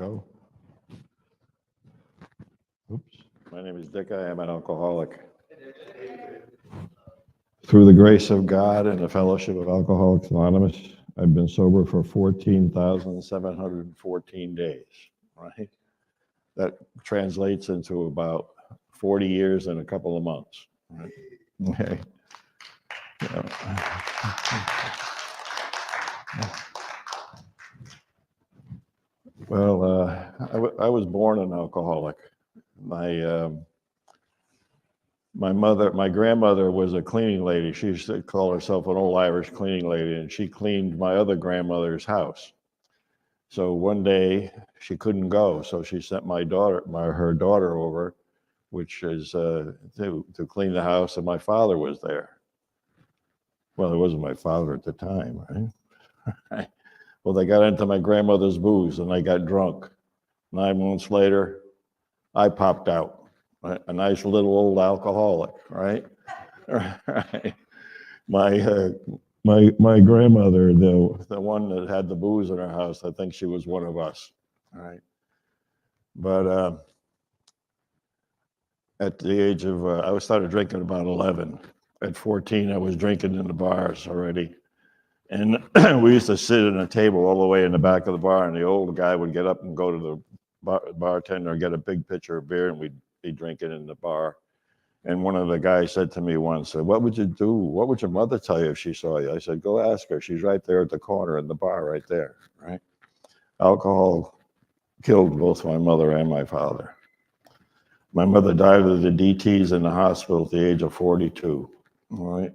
Go. Oops. My name is Dick. I am an alcoholic. Through the grace of God and the fellowship of Alcoholics Anonymous, I've been sober for 14,714 days, right? That translates into about 40 years and a couple of months, right? Okay. Well, I was born an alcoholic. My grandmother was a cleaning lady. She used to call herself an old Irish cleaning lady, and she cleaned my other grandmother's house. So one day she couldn't go, so she sent her daughter over, which is to clean the house, and my father was there. Well, it wasn't my father at the time, right? Well, they got into my grandmother's booze, and I got drunk. 9 months later, I popped out. A nice little old alcoholic, right? Right. My grandmother, the one that had the booze in her house, I think she was one of us, right? But at the age of, I started drinking about 11. At 14, I was drinking in the bars already. And we used to sit at a table all the way in the back of the bar, and the old guy would get up and go to the bartender and get a big pitcher of beer, and we'd be drinking in the bar. And one of the guys said to me once, "What would you do? What would your mother tell you if she saw you?" I said, "Go ask her. She's right there at the corner in the bar right there," right? Alcohol killed both my mother and my father. My mother died of the DTs in the hospital at the age of 42, all right?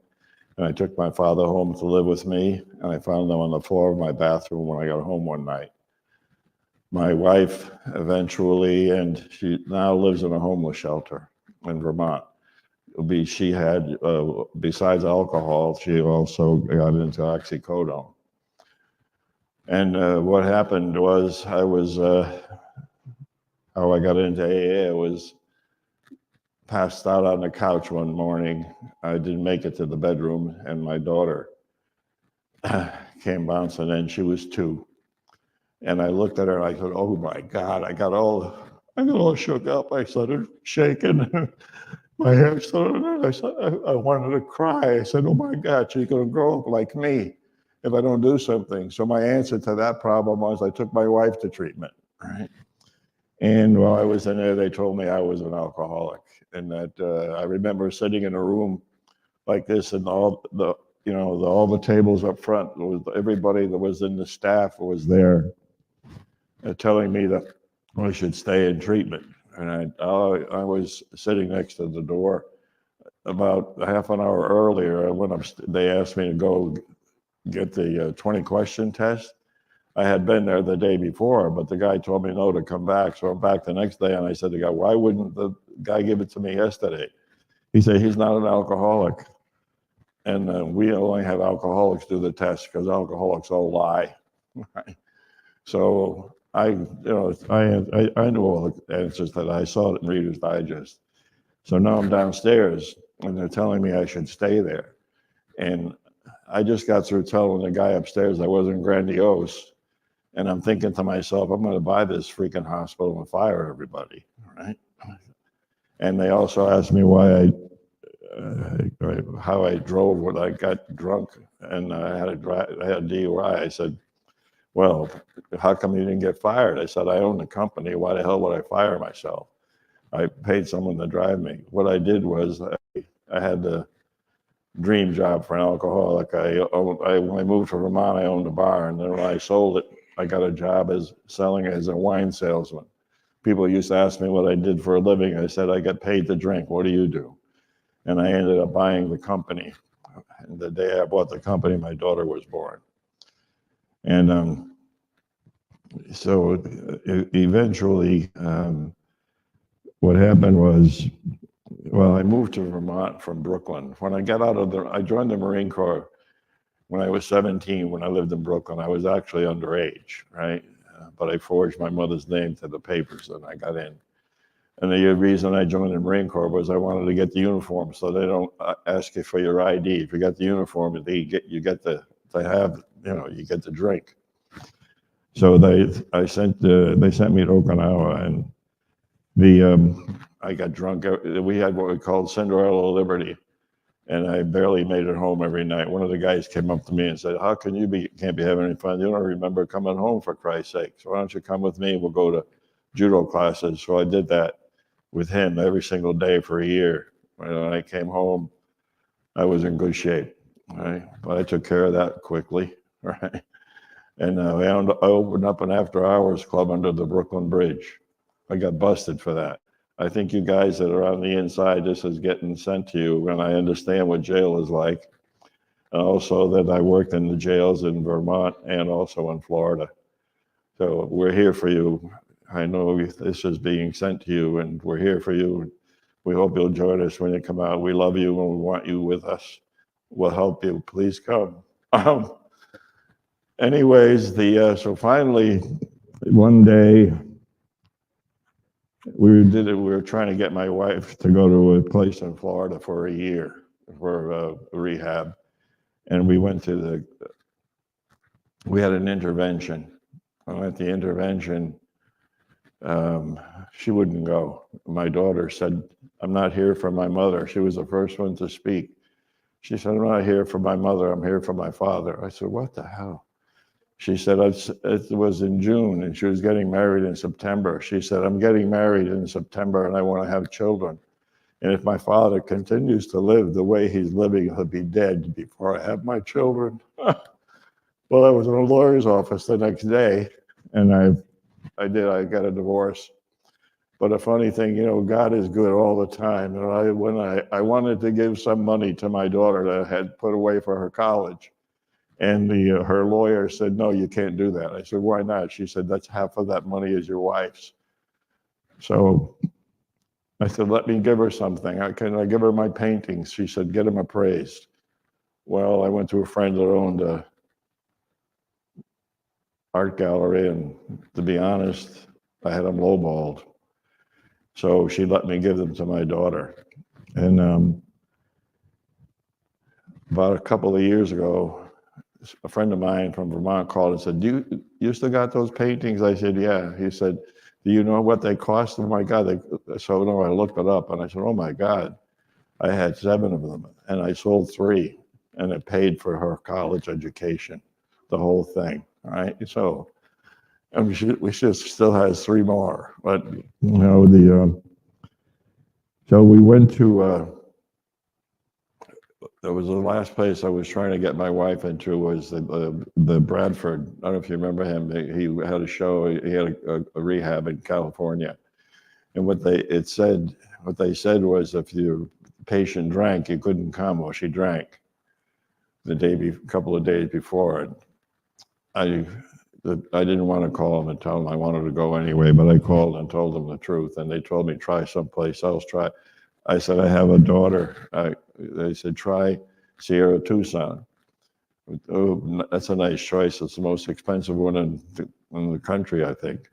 And I took my father home to live with me, and I found him on the floor of my bathroom when I got home one night. My wife eventually, and she now lives in a homeless shelter in Vermont. She had, besides alcohol, she also got into oxycodone. And what happened was, how I got into AA, I was passed out on the couch one morning. I didn't make it to the bedroom, and my daughter came bouncing in. She was 2. And I looked at her and I said, "Oh my God," I got all shook up. I started shaking. My hair started, I wanted to cry. I said, "Oh my God, she's going to grow up like me if I don't do something." So my answer to that problem was I took my wife to treatment, right? And while I was in there, they told me I was an alcoholic, and that I remember sitting in a room like this, and all the tables up front, everybody that was in the staff was there, telling me that I should stay in treatment. And I was sitting next to the door. About a half an hour earlier, I went up. They asked me to go get the 20-question test. I had been there the day before, but the guy told me no to come back. So I'm back the next day, and I said to the guy, "Why wouldn't the guy give it to me yesterday?" He said, "He's not an alcoholic, and we only have alcoholics do the test because alcoholics all lie." Right? So I knew all the answers that I saw it in Reader's Digest. So now I'm downstairs, and they're telling me I should stay there. And I just got through telling the guy upstairs I wasn't grandiose. And I'm thinking to myself, I'm going to buy this freaking hospital and fire everybody, right? And they also asked me how I drove when I got drunk and I had a DUI. I said, "Well, how come you didn't get fired?" I said, "I own the company. Why the hell would I fire myself? I paid someone to drive me." What I did was I had the dream job for an alcoholic. When I moved to Vermont, I owned a bar, and then when I sold it, I got a job selling as a wine salesman. People used to ask me what I did for a living. I said, "I get paid to drink. What do you do?" And I ended up buying the company. And the day I bought the company, my daughter was born. And so eventually, what happened was, I moved to Vermont from Brooklyn. When I got I joined the Marine Corps when I was 17. When I lived in Brooklyn, I was actually underage, right? But I forged my mother's name to the papers, and I got in. And the reason I joined the Marine Corps was I wanted to get the uniform, so they don't ask you for your ID. If you got the uniform, you get to drink. So they sent me to Okinawa, and I got drunk. We had what we called Cinderella Liberty, and I barely made it home every night. One of the guys came up to me and said, "How can you can't be having any fun? You don't remember coming home, for Christ's sake. So why don't you come with me? We'll go to judo classes." So I did that with him every single day for a year. When I came home, I was in good shape. Right? But I took care of that quickly. Right? And I opened up an after-hours club under the Brooklyn Bridge. I got busted for that. I think you guys that are on the inside, this is getting sent to you, and I understand what jail is like. And also that I worked in the jails in Vermont and also in Florida. So we're here for you. I know this is being sent to you, and we're here for you. We hope you'll join us when you come out. We love you, and we want you with us. We'll help you. Please come. Anyways, so finally, one day, we were trying to get my wife to go to a place in Florida for a year for rehab, and we had an intervention. At the intervention, she wouldn't go. My daughter said, "I'm not here for my mother." She was the first one to speak. She said, "I'm not here for my mother. I'm here for my father." I said, "What the hell?" She said, it was in June, and she was getting married in September. She said, "I'm getting married in September, and I want to have children. And if my father continues to live the way he's living, he'll be dead before I have my children." Well, I was in a lawyer's office the next day, and I got a divorce. But a funny thing, God is good all the time. And when I wanted to give some money to my daughter that I had put away for her college, and her lawyer said, "No, you can't do that." I said, "Why not?" She said, "That's half of that money is your wife's." So I said, "Let me give her something. Can I give her my paintings?" She said, "Get them appraised." Well, I went to a friend that owned an art gallery, and to be honest, I had them lowballed. So she let me give them to my daughter. And about a couple of years ago, a friend of mine from Vermont called and said, you still got those paintings?" I said, "Yeah." He said, "Do you know what they cost?" "Oh my God." So no, I looked it up, and I said, "Oh my God." I had 7 of them, and I sold 3, and it paid for her college education, the whole thing. All right. So we still has 3 more, but so we went to, that was the last place I was trying to get my wife into, was the Bradford. I don't know if you remember him. He had a show. He had a rehab in California, and what they said was, if your patient drank, you couldn't come. Well, she drank couple of days before, and I didn't want to call them and tell them I wanted to go anyway, but I called and told them the truth, and they told me, "Try someplace else." I said, "I have a daughter." They said, "Try Sierra Tucson." Oh, that's a nice choice. It's the most expensive one in the country, I think.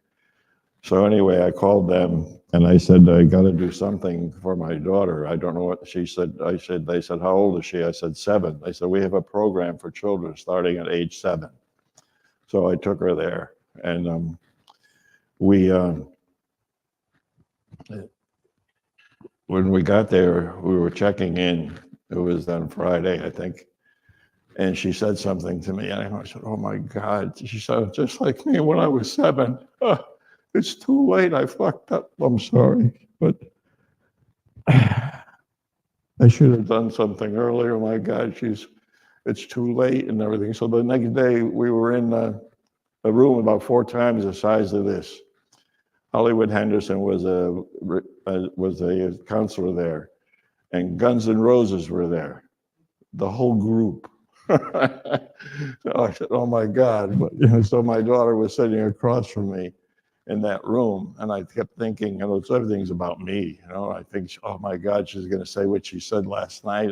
So anyway, I called them and I said, "I got to do something for my daughter. I don't know what." They said, "How old is she?" I said, 7. They said, "We have a program for children starting at age 7. So I took her there, and when we got there, we were checking in. It was on Friday, I think. And she said something to me, and I said, "Oh my God." She said, "Just like me when I was 7. It's too late. I fucked up. I'm sorry, but I should have done something earlier. My God, it's too late and everything." So the next day, we were in a room about 4 times the size of this. Hollywood Henderson was a counselor there, and Guns N' Roses were there, the whole group. So I said, "Oh my God." But, so my daughter was sitting across from me in that room, and I kept thinking, everything's about me. I think, "Oh my God, she's going to say what she said last night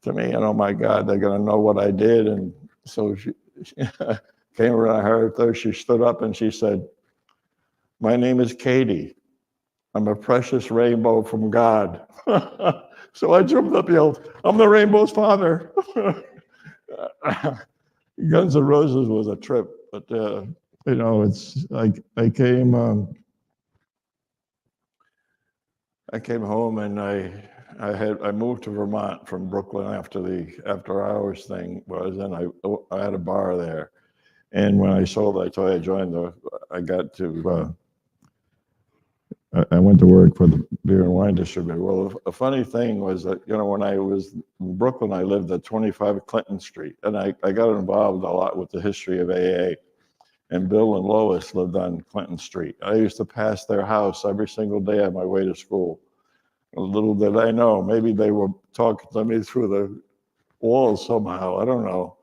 to me, and oh my God, they're going to know what I did." And so she came around her, she stood up and she said, "My name is Katie. I'm a precious rainbow from God." So I jumped up and yelled, "I'm the rainbow's father." Guns N' Roses was a trip, but You know, it's like I came home and I moved to Vermont from Brooklyn after the after hours thing was, and I had a bar there. And when I sold, I told you I joined I got to, I went to work for the beer and wine distributor. Well, a funny thing was that, you know, when I was in Brooklyn, I lived at 25 Clinton Street, and I got involved a lot with the history of AA. And Bill and Lois lived on Clinton Street. I used to pass their house every single day on my way to school. Little did I know, maybe they were talking to me through the walls somehow, I don't know.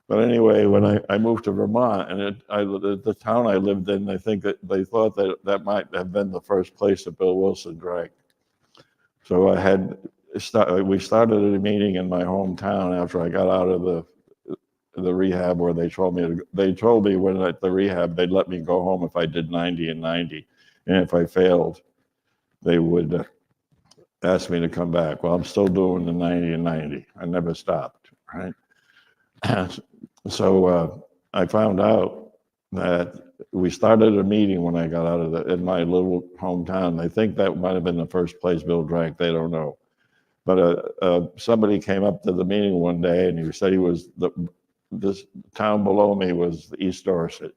But anyway, when I moved to Vermont, and the town I lived in, I think that they thought that might have been the first place that Bill Wilson drank. So we started a meeting in my hometown after I got out of the rehab, where they told me when at the rehab they'd let me go home if I did 90 and 90, and if I failed, they would ask me to come back. Well, I'm still doing the 90 and 90. I never stopped, right? So I found out that we started a meeting when I got out of in my little hometown. I think that might have been the first place Bill drank. They don't know. But somebody came up to the meeting one day, and he said this town below me was East Dorset,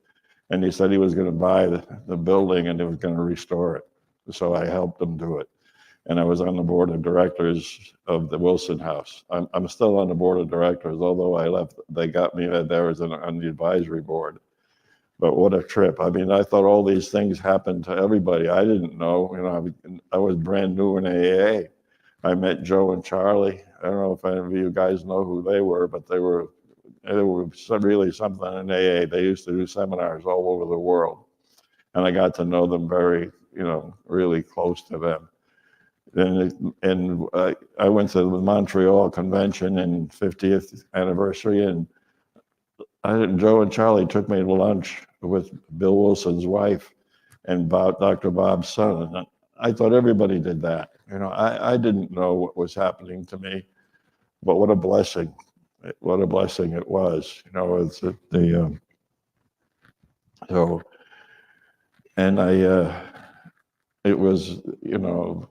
and he said he was going to buy the building and he was going to restore it. So I helped him do it. And I was on the board of directors of the Wilson House. I'm still on the board of directors, although I left. They got me there as on the advisory board. But what a trip. I mean, I thought all these things happened to everybody. I didn't know, you know, I was brand new in AA. I met Joe and Charlie. I don't know if any of you guys know who they were, but they were really something in AA. They used to do seminars all over the world. And I got to know them very, you know, really close to them. And I went to the Montreal convention in 50th anniversary, and Joe and Charlie took me to lunch with Bill Wilson's wife and Dr. Bob's son. And I thought everybody did that. You know, I didn't know what was happening to me, but what a blessing. What a blessing it was. You know, it's so, and it was, you know,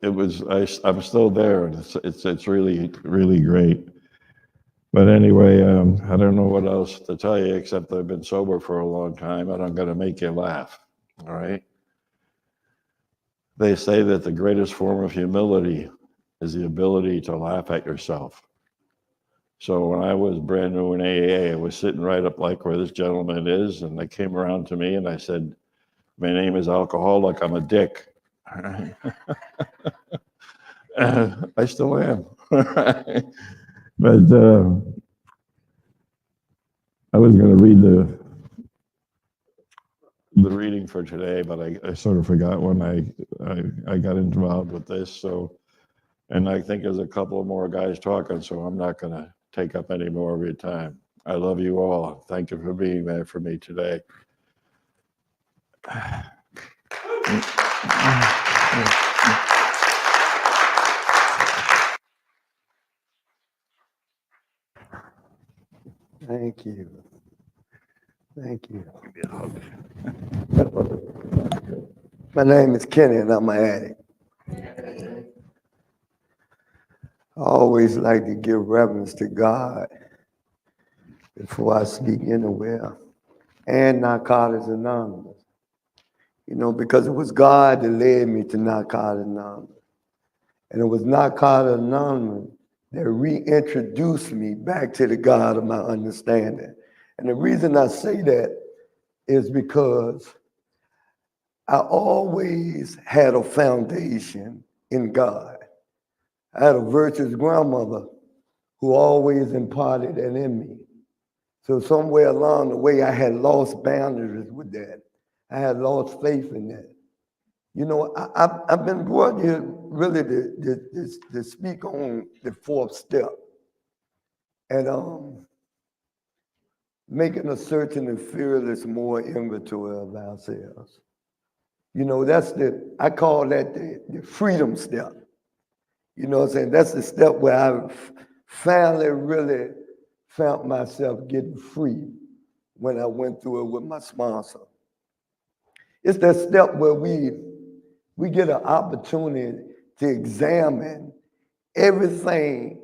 it was, I'm still there, and it's really, really great. But anyway, I don't know what else to tell you, except I've been sober for a long time, and I'm going to make you laugh, all right? They say that the greatest form of humility is the ability to laugh at yourself. So when I was brand new in AA, I was sitting right up like where this gentleman is, and they came around to me, and I said, my name is Alcoholic, I'm a dick. I still am. But I was going to read the reading for today, but I sort of forgot when I got involved with this. So, and I think there's a couple more guys talking, so I'm not going to take up any more of your time. I love you all. Thank you for being there for me today. Thank you. Thank you. My name is Kenny, and I'm an addict. I always like to give reverence to God before I speak anywhere, and Narcotics Anonymous. You know, because it was God that led me to Narcotics Anonymous. And it was Narcotics Anonymous that reintroduced me back to the God of my understanding. And the reason I say that is because I always had a foundation in God. I had a virtuous grandmother who always imparted that in me. So somewhere along the way, I had lost boundaries with that. I had lost faith in that. You know, I've been brought here really to speak on the fourth step. And making a certain and fearless more inventory of ourselves. You know, I call that the freedom step. You know what I'm saying? That's the step where I finally really found myself getting free. when I went through it with my sponsor. It's that step where we get an opportunity to examine everything,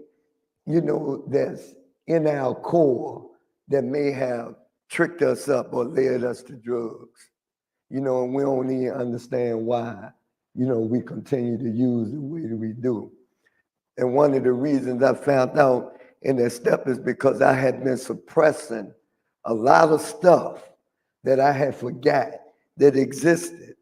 that's in our core that may have tricked us up or led us to drugs. And we don't even understand why, we continue to use the way that we do. And one of the reasons I found out in that step is because I had been suppressing a lot of stuff that I had forgot that existed.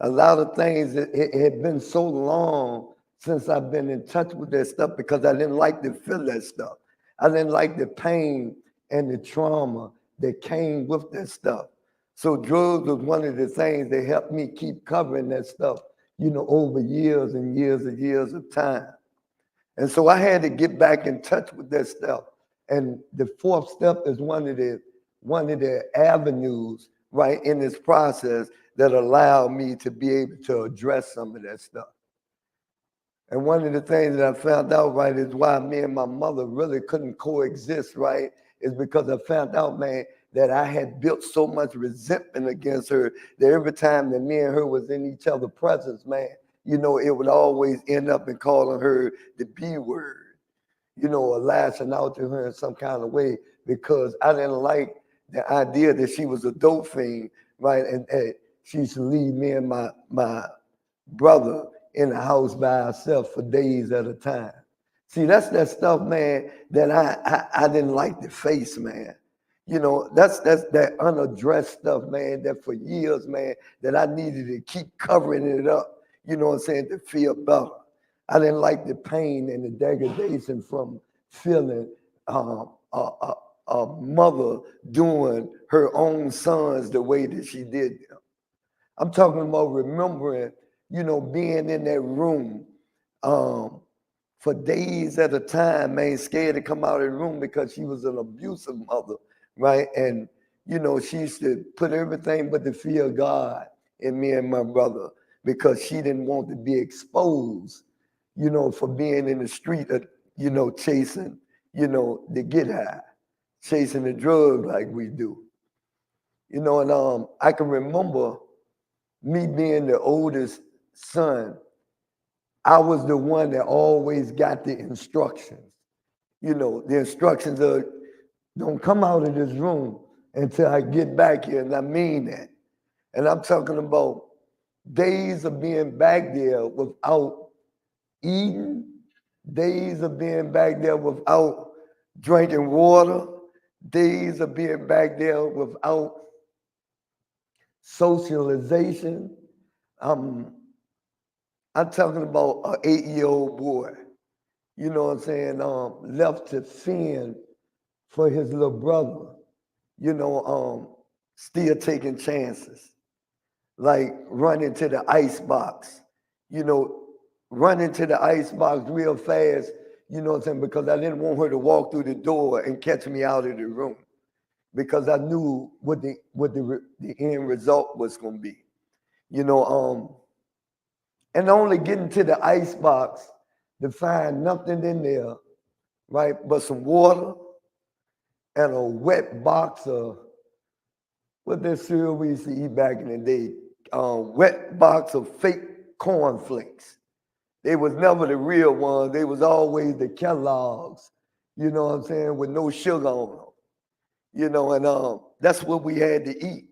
A lot of things that it had been so long since I've been in touch with that stuff because I didn't like to feel that stuff. I didn't like the pain and the trauma that came with that stuff. So drugs was one of the things that helped me keep covering that stuff, over years and years and years of time. And so I had to get back in touch with that stuff. And the fourth step is one of the avenues, right, in this process that allowed me to be able to address some of that stuff. And one of the things that I found out, right, is why me and my mother really couldn't coexist, right, is because I found out, man, that I had built so much resentment against her that every time that me and her was in each other's presence, man, it would always end up in calling her the B word, or lashing out to her in some kind of way because I didn't like the idea that she was a dope fiend, right, and she used to leave me and my brother in the house by herself for days at a time. See, that's that stuff, man, that I didn't like to face, man. That's that unaddressed stuff, man, that for years, man, that I needed to keep covering it up, to feel better. I didn't like the pain and the degradation from feeling a mother doing her own sons the way that she did them. I'm talking about remembering, being in that room for days at a time, man, scared to come out of the room because she was an abusive mother, right? And, she used to put everything but the fear of God in me and my brother because she didn't want to be exposed, for being in the street, chasing, the get high, chasing the drugs like we do. And I can remember me being the oldest son, I was the one that always got the instructions. The instructions are, don't come out of this room until I get back here, and I mean that. And I'm talking about days of being back there without eating, days of being back there without drinking water, days of being back there without socialization. I'm talking about an 8-year-old boy, left to fend for his little brother, still taking chances, like running to the ice box, running to the ice box real fast, because I didn't want her to walk through the door and catch me out of the room because I knew what the end result was going to be, and only getting to the ice box to find nothing in there, right, but some water and a wet box of what that cereal we used to eat back in the day, wet box of fake cornflakes. They was never the real ones. They was always the Kellogg's, with no sugar on them, and that's what we had to eat.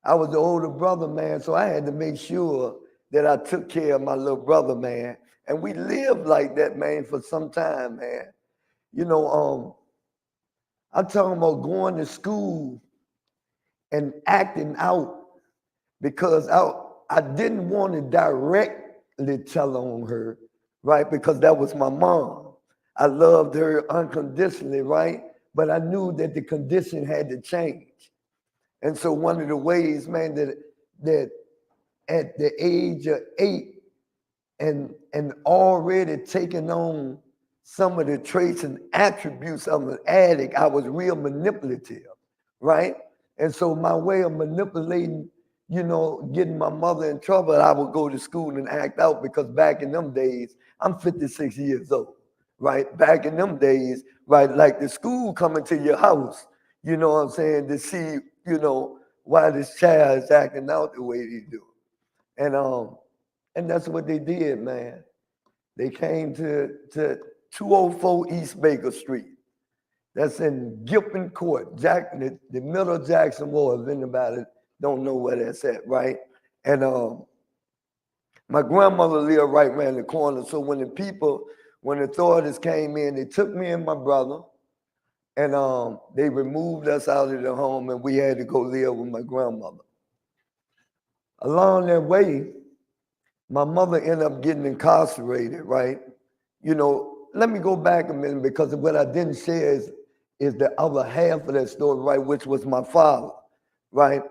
I was the older brother, man, so I had to make sure that I took care of my little brother, man. And we lived like that, man, for some time, man. I'm talking about going to school and acting out because I didn't want to directly tell on her, right? Because that was my mom. I loved her unconditionally, right? But I knew that the condition had to change. And so one of the ways, man, that at the age of 8 and already taking on some of the traits and attributes of an addict, I was real manipulative, right? And so my way of manipulating, getting my mother in trouble, I would go to school and act out because back in them days, I'm 56 years old, right? Back in them days, right, like the school coming to your house, you know what I'm saying, to see, you know, why this child is acting out the way they do. And that's what they did, man. They came to 204 East Baker Street. That's in Gilpin Court, the middle of Jackson Ward, if anybody don't know where that's at, right? And my grandmother lived right around the corner. So when the authorities came in, they took me and my brother, and they removed us out of the home, and we had to go live with my grandmother. Along that way, my mother ended up getting incarcerated, right? You know, let me go back a minute, because what I didn't share is the other half of that story, right, which was my father, right?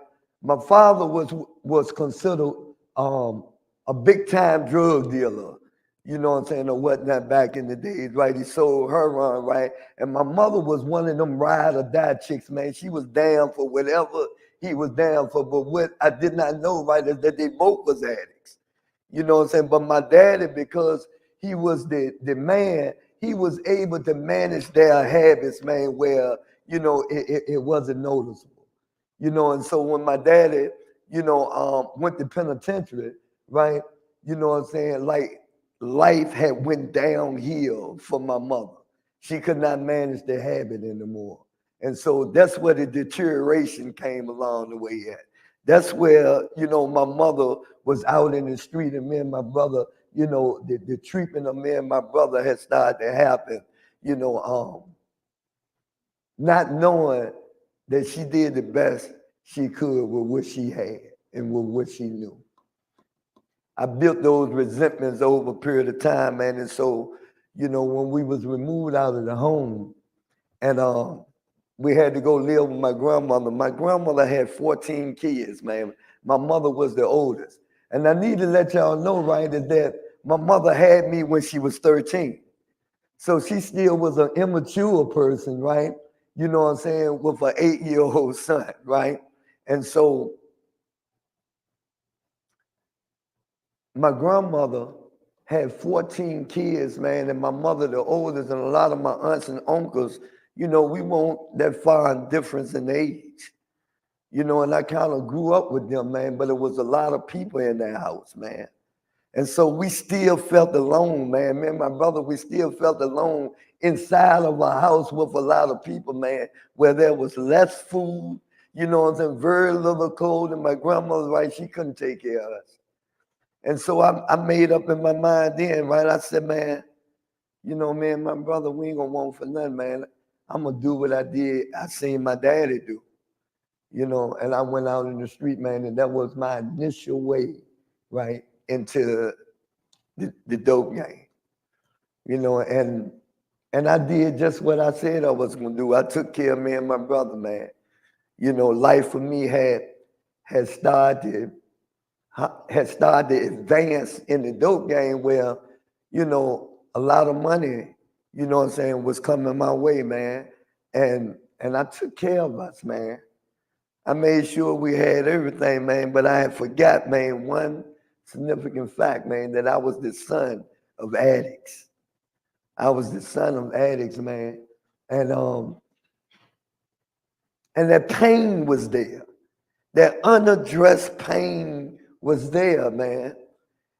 My father was considered a big time drug dealer, you know what I'm saying, or whatnot back in the days, right? He sold heroin, right? And my mother was one of them ride or die chicks, man. She was down for whatever he was down for. But what I did not know, right, is that they both was addicts. You know what I'm saying? But my daddy, because he was the man, he was able to manage their habits, man, where, you know, it wasn't noticeable. You know, and so when my daddy, you know, went to penitentiary, right, you know what I'm saying, like life had went downhill for my mother. She could not manage the habit anymore. And so that's where the deterioration came along the way at. That's where, you know, my mother was out in the street, and me and my brother, you know, the treatment of me and my brother had started to happen, you know, not knowing that she did the best she could with what she had and with what she knew. I built those resentments over a period of time, man. And so, you know, when we was removed out of the home, and we had to go live with my grandmother had 14 kids, man. My mother was the oldest. And I need to let y'all know, right, is that my mother had me when she was 13. So she still was an immature person, right? You know what I'm saying, with an 8-year-old son, right? And so my grandmother had 14 kids, man, and my mother the oldest, and a lot of my aunts and uncles, you know, we weren't that far in difference in age. You know, and I kind of grew up with them, man, but it was a lot of people in that house, man. And so we still felt alone, man. Me and my brother, we still felt alone inside of a house with a lot of people, man, where there was less food, you know what I'm saying, very little cold, and my grandmother, right, she couldn't take care of us. And so I made up in my mind then, right, I said, man, you know, me and my brother, we ain't gonna want for nothing, man. I'm gonna do what I seen my daddy do, you know, and I went out in the street, man, and that was my initial way, right, into the dope game, you know, and I did just what I said I was gonna do. I took care of me and my brother, man. You know, life for me had started to advance in the dope game where, you know, a lot of money, you know what I'm saying, was coming my way, man. And I took care of us, man. I made sure we had everything, man, but I had forgot, man, one significant fact, man, that I was the son of addicts. I was the son of addicts, man. And that pain was there. That unaddressed pain was there, man.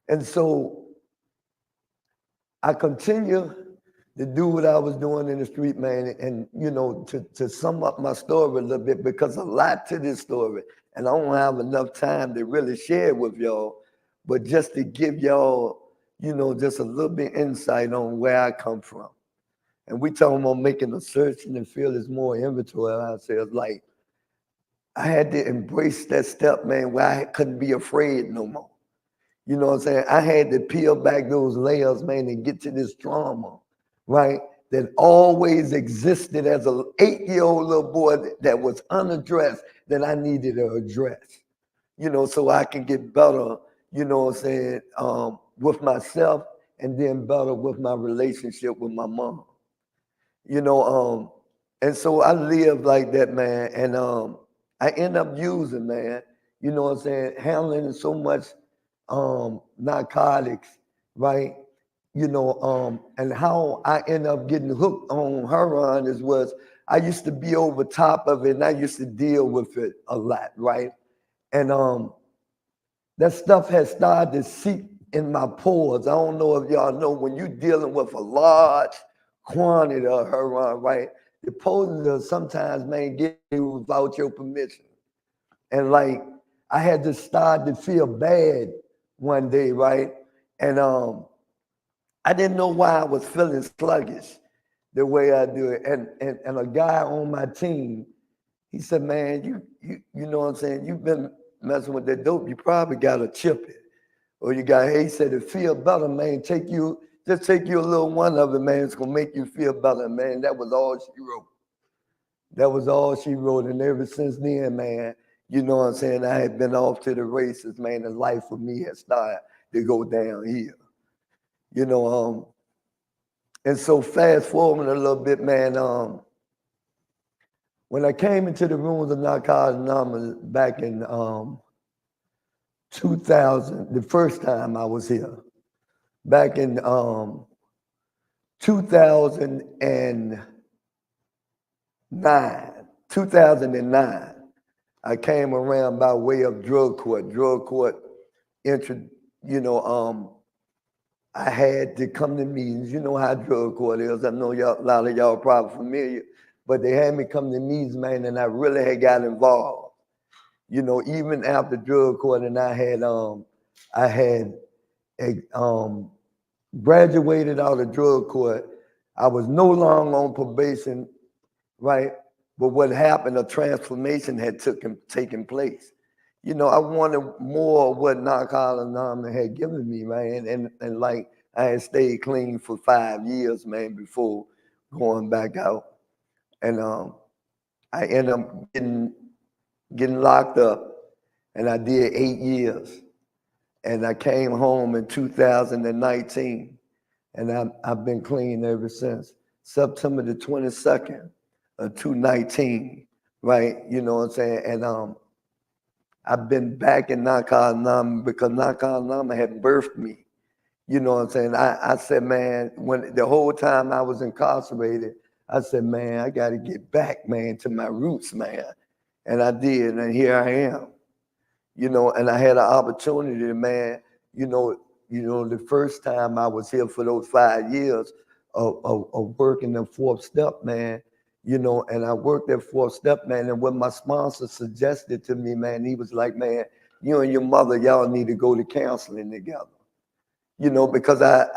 And so I continue to do what I was doing in the street, man. And, you know, to sum up my story a little bit, because a lot to this story, and I don't have enough time to really share it with y'all, but just to give y'all, you know, just a little bit insight on where I come from. And we talking about making a search and feel there's more inventory ourselves. Like, I had to embrace that step, man, where I couldn't be afraid no more. You know what I'm saying? I had to peel back those layers, man, and get to this trauma, right? That always existed as an 8-year-old little boy that was unaddressed, that I needed to address, you know, so I can get better, you know what I'm saying, with myself, and then better with my relationship with my mom. You know, and so I live like that, man. And I end up using, man, you know what I'm saying, handling so much narcotics, right? You know, and how I end up getting hooked on heroin was I used to be over top of it, and I used to deal with it a lot, right? And that stuff has started to seep in my pores. I don't know if y'all know, when you're dealing with a large quantity of heroin, right? The poison will sometimes, man, get you without your permission. And like, I had to start to feel bad one day, right? And I didn't know why I was feeling sluggish the way I do it. And a guy on my team, he said, man, you know what I'm saying? You've been messing with that dope. You probably got to chip it. Or you got, he said, it feel better, man. Just take you a little one of it, man. It's going to make you feel better, man. That was all she wrote. That was all she wrote. And ever since then, man, you know what I'm saying? I had been off to the races, man. And life for me had started to go downhill. You know, and so fast forward a little bit, man, when I came into the rooms of Narcotics Anonymous back in 2000, the first time I was here, back in 2009, I came around by way of drug court. Drug court, I had to come to meetings. You know how drug court is. I know y'all, a lot of y'all probably familiar, but they had me come to meetings, man, and I really had got involved. You know, even after drug court, and I had graduated out of drug court. I was no longer on probation, right? But what happened, a transformation had taken place. You know, I wanted more of what Narcotics Anonymous had given me, man. And like, I had stayed clean for 5 years, man, before going back out. And I ended up getting locked up, and I did 8 years. And I came home in 2019, and I've been clean ever since. September the 22nd of 2019, right? You know what I'm saying? And I've been back in Narcotics Anonymous because Narcotics Anonymous had birthed me. You know what I'm saying? I said, man, when the whole time I was incarcerated, I said, man, I got to get back, man, to my roots, man. And I did, and here I am. You know, and I had an opportunity, man, you know, the first time I was here for those 5 years of working the fourth step, man, you know, and I worked that fourth step, man, and what my sponsor suggested to me, man, he was like, man, you and your mother, y'all need to go to counseling together. You know, because I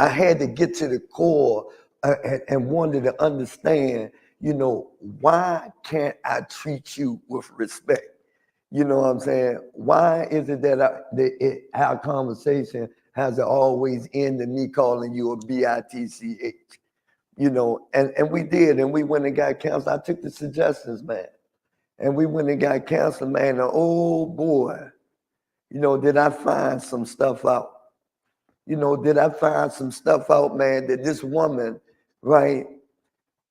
had to get to the core and wanted to understand, you know, why can't I treat you with respect? You know what I'm saying? Why is it that our conversation has to always end in me calling you a bitch? You know, and we did, and we went and got counseling. I took the suggestions, man, and we went and got counseling, man. And oh boy, you know, did I find some stuff out? You know, did I find some stuff out, man, that this woman, right?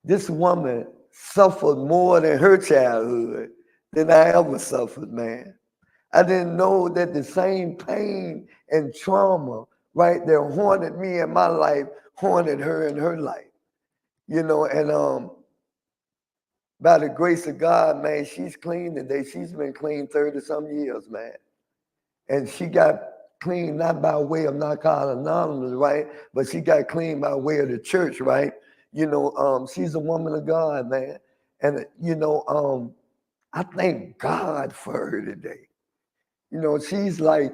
This woman suffered more than her childhood than I ever suffered, man. I didn't know that the same pain and trauma, right, that haunted me in my life, haunted her in her life. You know, and by the grace of God, man, she's clean today. She's been clean 30-some years, man. And she got clean not by way of Narcotics Anonymous, right? But she got clean by way of the church, right? You know, she's a woman of God, man. And, you know, I thank God for her today. You know, she's like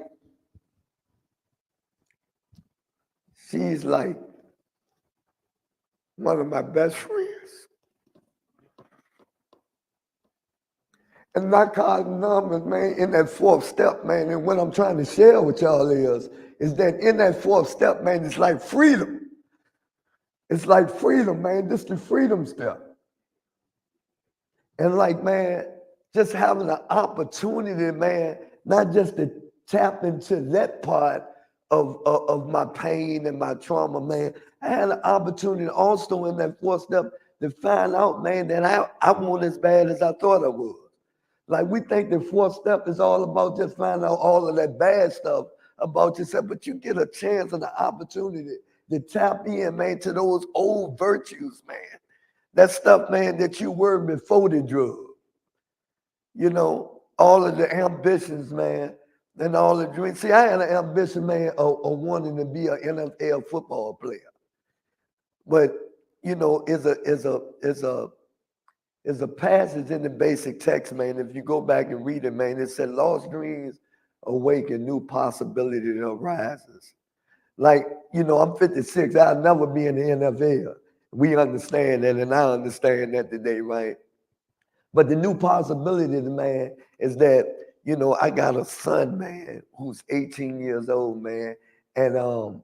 one of my best friends. And Narcotics Anonymous, man, in that fourth step, man, and what I'm trying to share with y'all is that in that fourth step, man, it's like freedom. It's like freedom, man. This is the freedom step. And like, man, just having an opportunity, man, not just to tap into that part of my pain and my trauma, man. I had an opportunity also in that fourth step to find out, man, that I wasn't as bad as I thought I was. Like, we think the fourth step is all about just finding out all of that bad stuff about yourself, but you get a chance and an opportunity to tap in, man, to those old virtues, man. That stuff, man, that you were before the drug. You know, all of the ambitions, man, and all the dreams. See, I had an ambition, man, of wanting to be an NFL football player. But, you know, is a passage in the basic text, man. If you go back and read it, man, it said, lost dreams awaken, new possibility arises. Like, you know, I'm 56. I'll never be in the NFL. We understand that, and I understand that today, right? But the new possibility, man, is that, you know, I got a son, man, who's 18 years old, man, and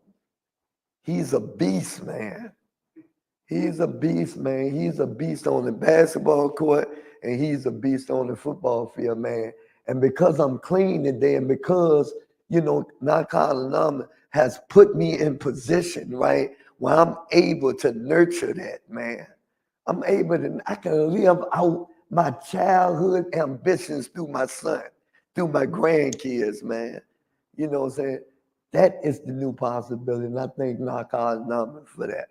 he's a beast, man. He's a beast, man. He's a beast on the basketball court, and he's a beast on the football field, man. And because I'm clean today, and because, you know, Narcotics Anonymous has put me in position, right, where I'm able to nurture that, man. I can live out my childhood ambitions through my son, through my grandkids, man. You know what I'm saying? That is the new possibility, and I thank Narcotics Anonymous for that.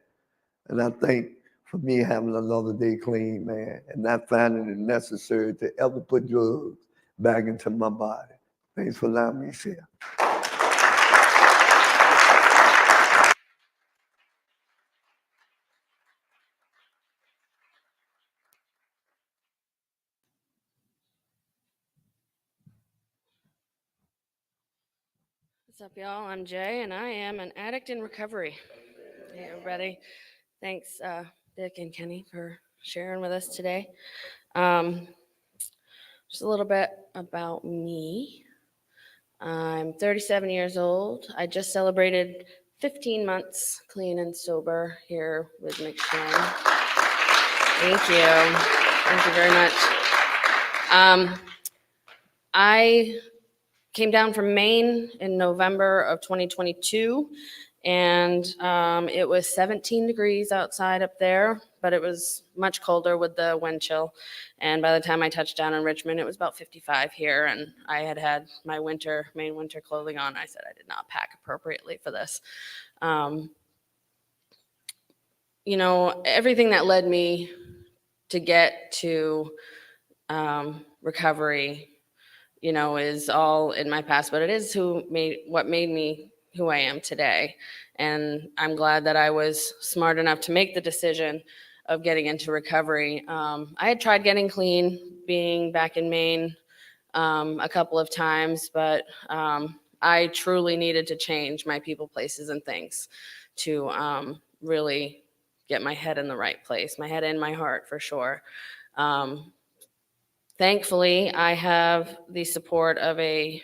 And I think for me having another day clean, man, and not finding it necessary to ever put drugs back into my body. Thanks for allowing me to share. What's up, y'all? I'm Jay, and I am an addict in recovery. Hey, everybody. Thanks, Dick and Kenny, for sharing with us today. Um, just a little bit about me. I'm 37 years old. I just celebrated 15 months clean and sober here with McShin. Thank you. Thank you very much. I came down from Maine in November of 2022, and it was 17 degrees outside up there, but it was much colder with the wind chill. And by the time I touched down in Richmond, it was about 55 here, and I had my Maine winter clothing on. I said I did not pack appropriately for this. You know, everything that led me to get to recovery, you know, is all in my past, but it is what made me who I am today. And I'm glad that I was smart enough to make the decision of getting into recovery. I had tried getting clean, being back in Maine a couple of times, but I truly needed to change my people, places, and things to really get my head in the right place, my head and my heart for sure. Thankfully, I have the support of a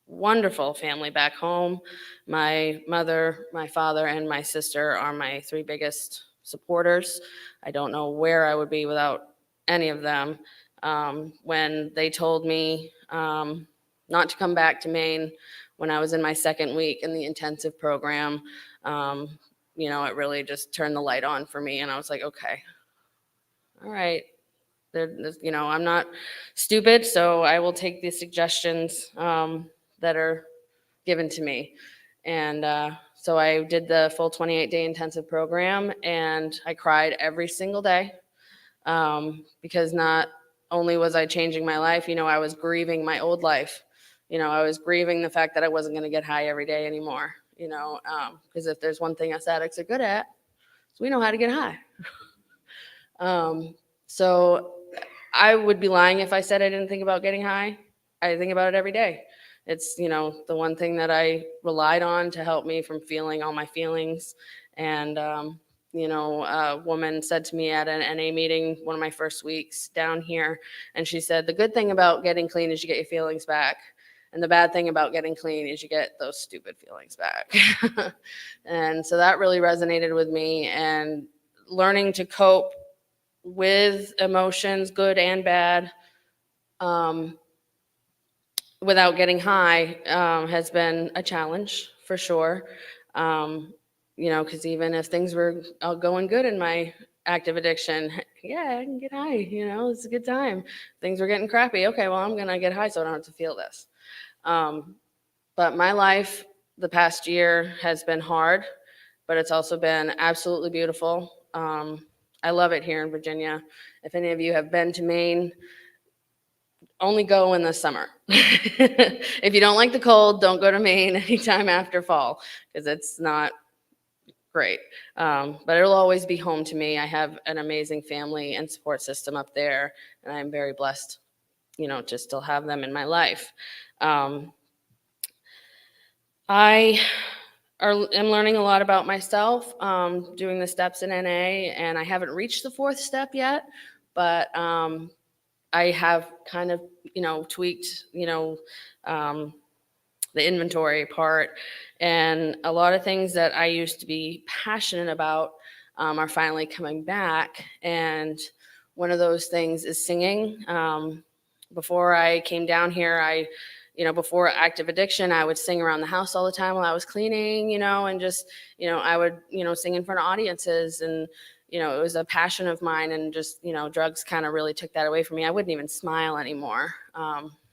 wonderful family back home. My mother, my father, and my sister are my three biggest supporters. I don't know where I would be without any of them. When they told me not to come back to Maine when I was in my second week in the intensive program, you know, it really just turned the light on for me. And I was like, okay, all right, you know, I'm not stupid, so I will take the suggestions that are given to me. And so I did the full 28-day intensive program, and I cried every single day because not only was I changing my life, you know, I was grieving my old life. You know, I was grieving the fact that I wasn't going to get high every day anymore, you know, because if there's one thing us addicts are good at, is we know how to get high. So I would be lying if I said I didn't think about getting high. I think about it every day. It's, you know, the one thing that I relied on to help me from feeling all my feelings. And, you know, a woman said to me at an NA meeting, one of my first weeks down here, and she said, the good thing about getting clean is you get your feelings back. And the bad thing about getting clean is you get those stupid feelings back. And so that really resonated with me, and learning to cope with emotions, good and bad, without getting high has been a challenge for sure. You know, because even if things were going good in my active addiction, yeah, I can get high, you know, it's a good time. Things were getting crappy. Okay, well, I'm going to get high so I don't have to feel this. But my life the past year has been hard, but it's also been absolutely beautiful. I love it here in Virginia. If any of you have been to Maine, only go in the summer. If you don't like the cold, don't go to Maine anytime after fall because it's not great. But it'll always be home to me. I have an amazing family and support system up there, and I'm very blessed, to still have them in my life. I am learning a lot about myself, doing the steps in NA, and I haven't reached the fourth step yet, but I have kind of, tweaked, the inventory part, and a lot of things that I used to be passionate about are finally coming back. And one of those things is singing. Before I came down here, before active addiction, I would sing around the house all the time while I was cleaning, and just, I would, sing in front of audiences, and it was a passion of mine, and just, drugs kind of really took that away from me. I wouldn't even smile anymore.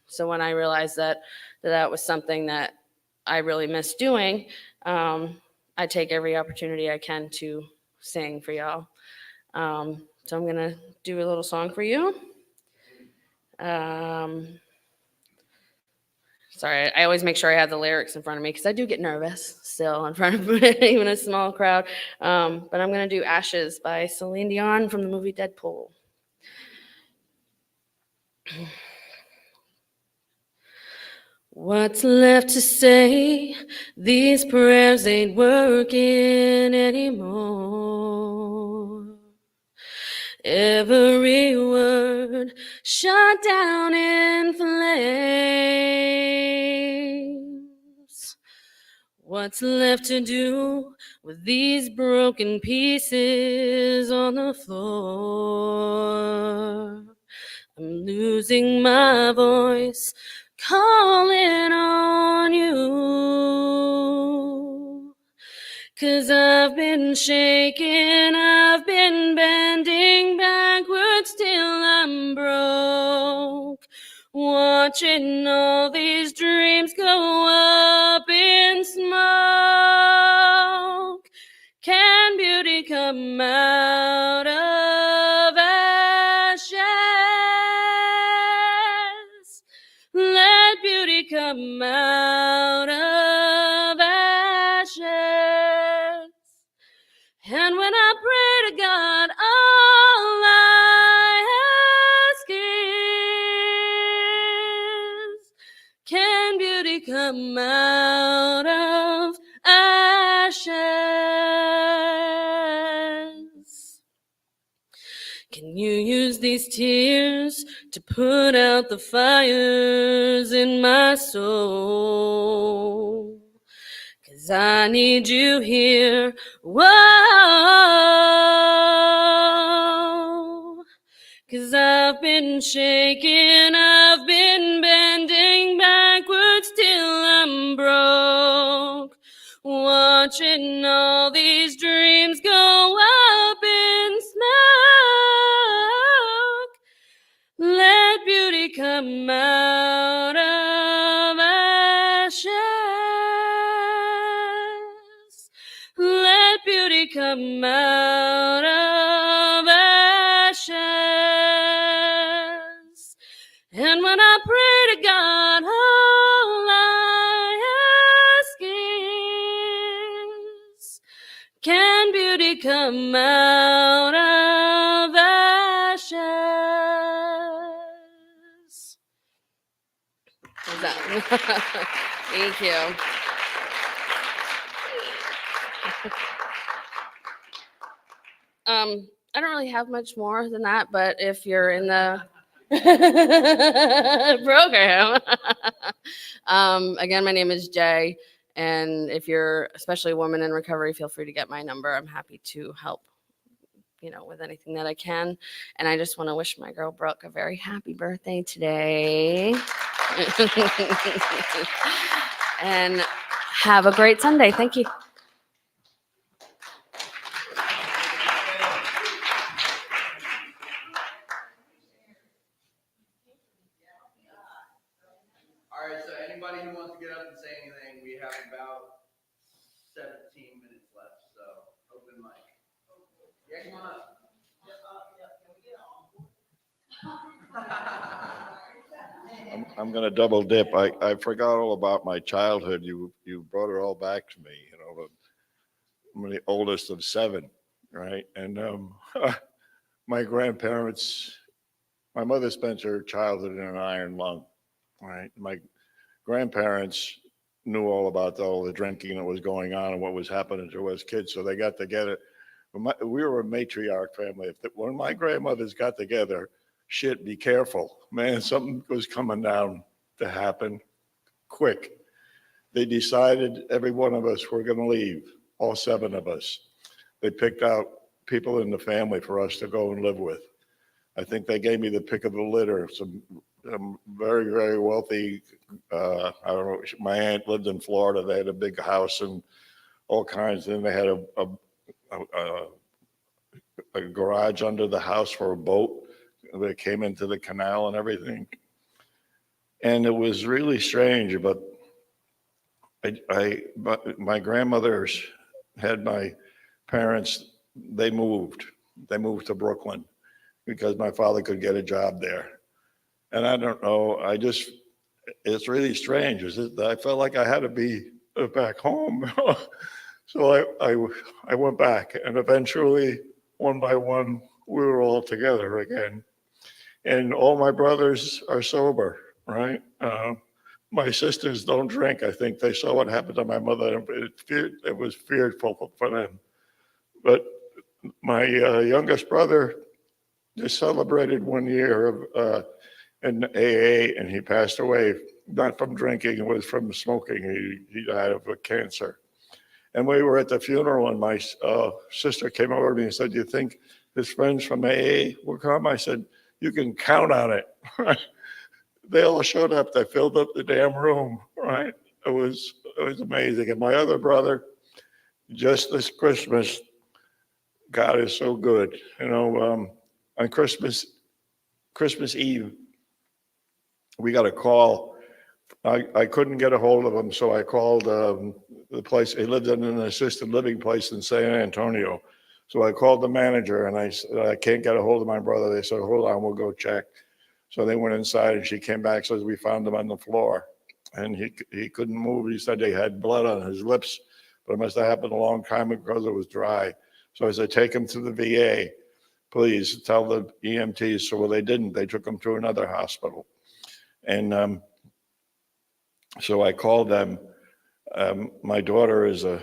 So when I realized that was something that I really miss doing, I take every opportunity I can to sing for y'all. So I'm gonna do a little song for you. Sorry, I always make sure I have the lyrics in front of me because I do get nervous still in front of even a small crowd. But I'm gonna do Ashes by Celine Dion from the movie Deadpool. What's left to say? These prayers ain't working anymore. Every word shot down in flames. What's left to do with these broken pieces on the floor? I'm losing my voice, calling on you. 'Cause I've been shaking, I've been bending backwards till I'm broke. Watching all these dreams go up in smoke. Can beauty come out of ashes? Let beauty come out of ashes. And when I pray to God, all I ask is, can beauty come out of ashes? Can you use these tears to put out the fires in my soul? 'Cause I need you here. Whoa. 'Cause I've been shaking, I've been bending backwards till I'm broke. Watching all these dreams go up in smoke. Let beauty come out of ashes. Let beauty come out of ashes. And when I pray to God, all I ask is, can beauty come out of ashes? How's that? Thank you. I don't really have much more than that, but if you're in the program, again, my name is Jay, and if you're especially a woman in recovery, feel free to get my number. I'm happy to help, with anything that I can. And I just want to wish my girl Brooke a very happy birthday today. And have a great Sunday. Thank you. All right, so anybody who wants to get up and say anything, we have about 17 minutes left, so open mic. Yeah, come on up. I'm going to double dip. I forgot all about my childhood. You brought it all back to me. You know, I'm the oldest of seven, right? And my grandparents, my mother spent her childhood in an iron lung, right? My grandparents knew all about all the drinking that was going on and what was happening to us kids, so they got together. We were a matriarch family. When my grandmothers got together, shit, be careful, man, something was coming down to happen quick. They decided every one of us were going to leave, all seven of us. They picked out people in the family for us to go and live with. I think they gave me the pick of the litter. Some very, very wealthy, I don't know, my aunt lived in Florida. They had a big house and all kinds. And they had a garage under the house for a boat that came into the canal and everything. And it was really strange, but my grandmothers had my parents, they moved to Brooklyn because my father could get a job there. And I don't know, it's really strange. I felt like I had to be back home. So I went back, and eventually, one by one, we were all together again. And all my brothers are sober, right? My sisters don't drink. I think they saw what happened to my mother. It was fearful for them. But my youngest brother just celebrated 1 year of in AA, and he passed away, not from drinking, it was from smoking. He died of a cancer. And we were at the funeral, and my sister came over to me and said, "Do you think his friends from AA will come?" I said, "You can count on it." They all showed up. They filled up the damn room, right? It was amazing. And my other brother, just this Christmas, God is so good. You know, on Christmas Eve, we got a call. I couldn't get a hold of him, so I called the place. He lived in an assisted living place in San Antonio. So I called the manager and I said, "I can't get a hold of my brother." They said, "Hold on, we'll go check." So they went inside and she came back, says, "We found him on the floor." And he couldn't move. He said they had blood on his lips, but it must have happened a long time ago because it was dry. So I said, "Take him to the VA, please. Tell the EMTs." So they didn't. They took him to another hospital. And so I called them. My daughter is a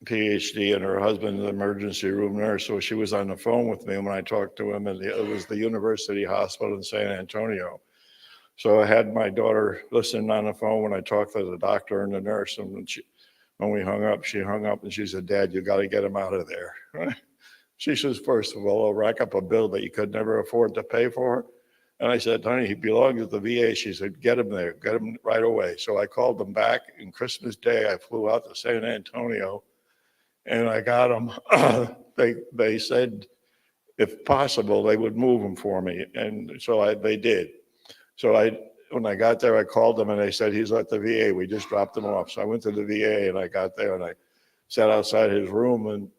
PhD and her husband is an emergency room nurse. So she was on the phone with me when I talked to him, and it was the University Hospital in San Antonio. So I had my daughter listen on the phone when I talked to the doctor and the nurse. And when we hung up, she hung up and she said, "Dad, you got to get him out of there." She says, "First of all, I'll rack up a bill that you could never afford to pay for." And I said, "Honey, he belongs at the VA." She said, "Get him there, get him right away." So I called them back, and Christmas Day, I flew out to San Antonio and I got him. They said, if possible, they would move him for me. And so they did. So when I got there, I called them and they said, "He's at the VA. We just dropped him off." So I went to the VA and I got there and I sat outside his room, and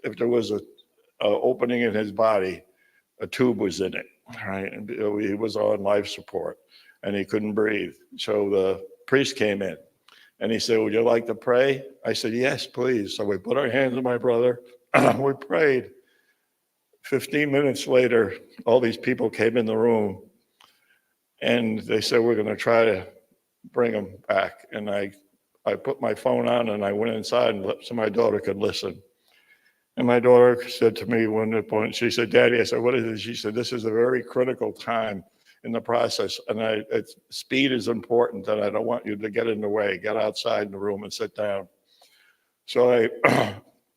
if there was a opening in his body, a tube was in it, right? And he was on life support and he couldn't breathe. So the priest came in and he said, "Would you like to pray?" I said, "Yes, please." So we put our hands on my brother. We prayed. 15 minutes later, all these people came in the room and they said, "We're going to try to bring him back." And I put my phone on and I went inside so my daughter could listen. And my daughter said to me one point, she said, "Daddy," I said, "What is it?" She said, "This is a very critical time in the process, and speed is important, and I don't want you to get in the way. Get outside in the room and sit down." So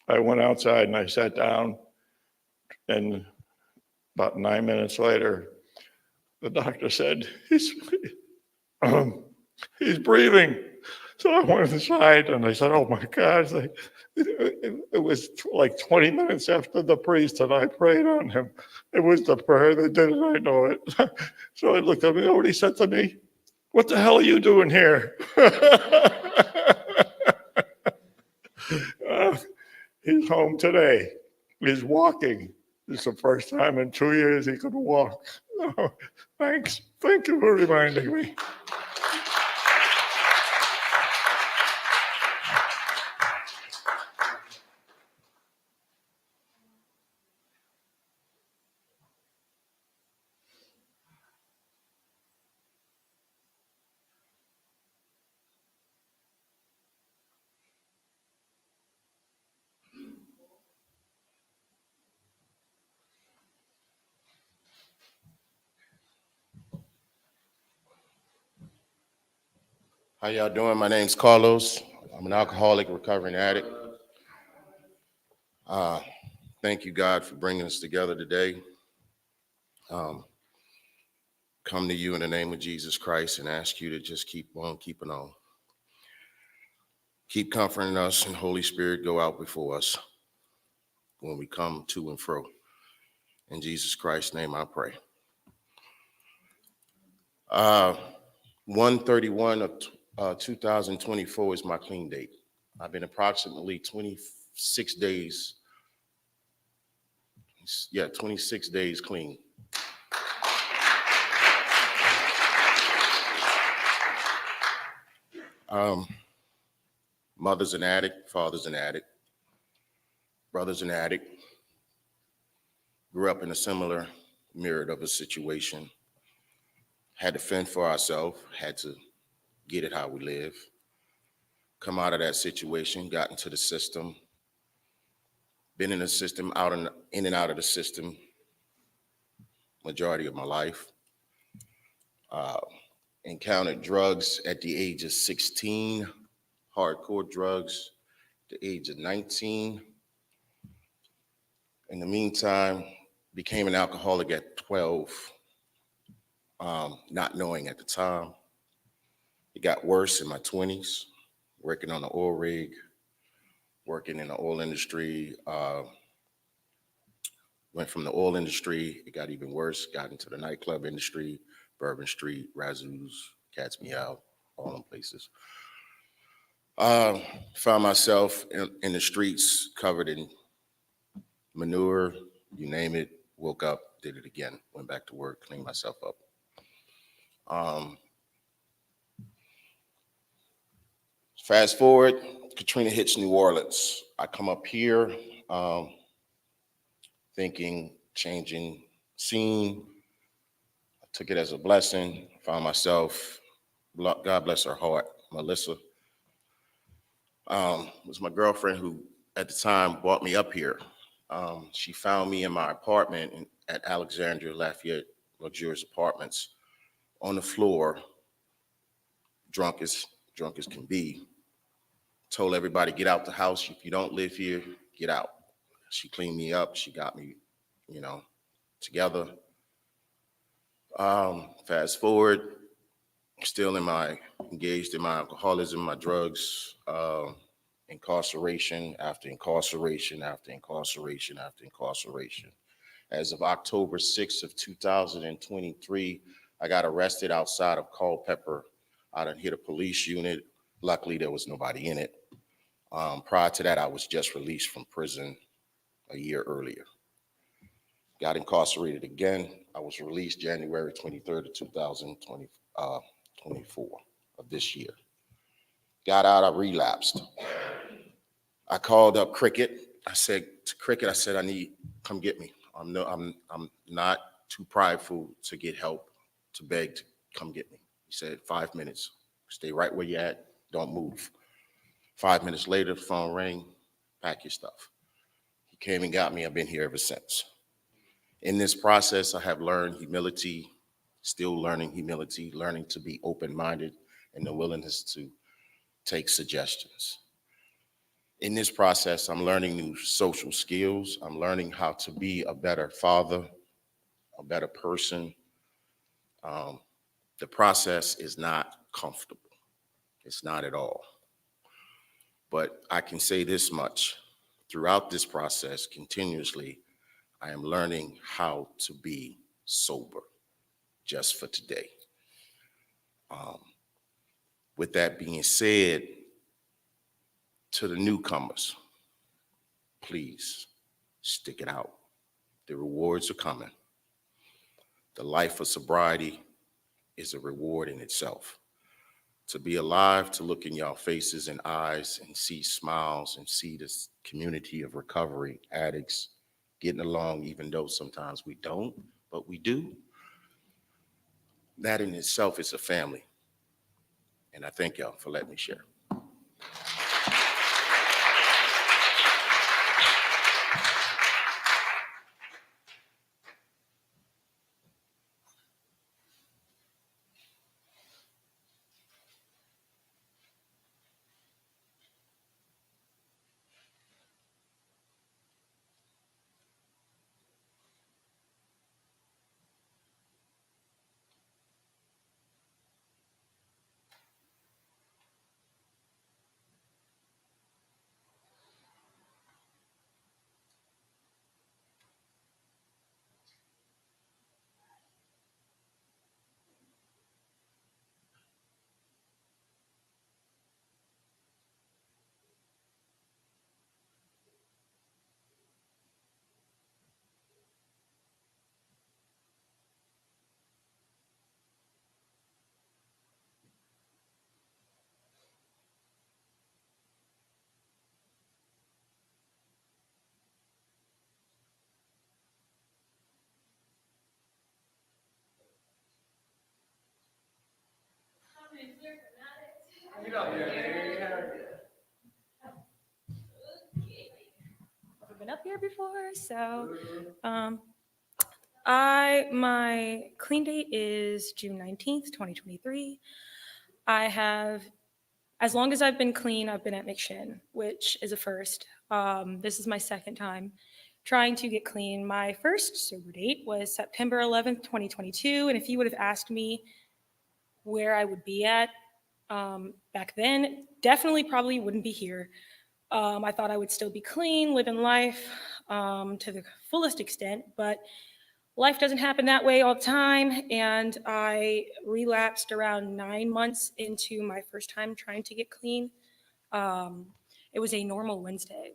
I went outside and I sat down, and about 9 minutes later, the doctor said, he's breathing. So I went inside and I said, "Oh my God." It was like 20 minutes after the priest and I prayed on him. It was the prayer that did it, I know it. So I looked at him, you know what he said to me? "What the hell are you doing here?" He's home today. He's walking. It's the first time in 2 years he could walk. No, thanks. Thank you for reminding me. How y'all doing? My name's Carlos. I'm an alcoholic recovering addict. Thank you, God, for bringing us together today. Come to you in the name of Jesus Christ and ask you to just keep on keeping on. Keep comforting us, and Holy Spirit, go out before us when we come to and fro. In Jesus Christ's name I pray. 1/31 of 2024 is my clean date. I've been approximately 26 days clean. Mother's an addict, father's an addict, brother's an addict. Grew up in a similar myriad of a situation. Had to fend for ourselves, had to get it how we live. Come out of that situation, got into the system. Been in the system, in and out of the system majority of my life. Encountered drugs at the age of 16, hardcore drugs at the age of 19. In the meantime, became an alcoholic at 12, not knowing at the time. It got worse in my 20s, working on the oil rig, working in the oil industry. Went from the oil industry, it got even worse, got into the nightclub industry, Bourbon Street, Razoo's, Cat's Meow, all them places. Found myself in the streets, covered in manure, you name it. Woke up, did it again, went back to work, cleaned myself up. Fast forward, Katrina hits New Orleans. I come up here thinking, changing scene. I took it as a blessing, found myself, God bless her heart, Melissa. Was my girlfriend who at the time brought me up here. She found me in my apartment at Alexandria Lafayette Luxurious Apartments on the floor, drunk as can be. Told everybody, get out the house. If you don't live here, get out. She cleaned me up. She got me, together. Fast forward, still engaged in my alcoholism, my drugs, incarceration after incarceration after incarceration after incarceration. As of October 6th of 2023, I got arrested outside of Culpeper. I done hit a police unit. Luckily, there was nobody in it. Prior to that, I was just released from prison a year earlier. Got incarcerated again. I was released January 23rd of 2024 of this year. Got out, I relapsed. I called up Cricket. I said to Cricket, I need, come get me. I'm not too prideful to get help, to beg to come get me. He said, 5 minutes. Stay right where you're at. Don't move. 5 minutes later, the phone rang. Pack your stuff. He came and got me. I've been here ever since. In this process, I have learned humility, still learning humility, learning to be open-minded and the willingness to take suggestions. In this process, I'm learning new social skills. I'm learning how to be a better father, a better person. The process is not comfortable. It's not at all. But I can say this much. Throughout this process, continuously, I am learning how to be sober, just for today. With that being said, to the newcomers, please stick it out. The rewards are coming. The life of sobriety is a reward in itself. To be alive, to look in y'all faces and eyes and see smiles and see this community of recovery addicts getting along, even though sometimes we don't, but we do. That in itself is a family. And I thank y'all for letting me share. I've been up here before, so my clean date is June 19th, 2023. I have, as long as I've been clean, I've been at McShin, which is a first. This is my second time trying to get clean. My first sober date was September 11th, 2022, and if you would have asked me where I would be at back then, definitely probably wouldn't be here. I thought I would still be clean, living life to the fullest extent, but life doesn't happen that way all the time. And I relapsed around 9 months into my first time trying to get clean. It was a normal Wednesday.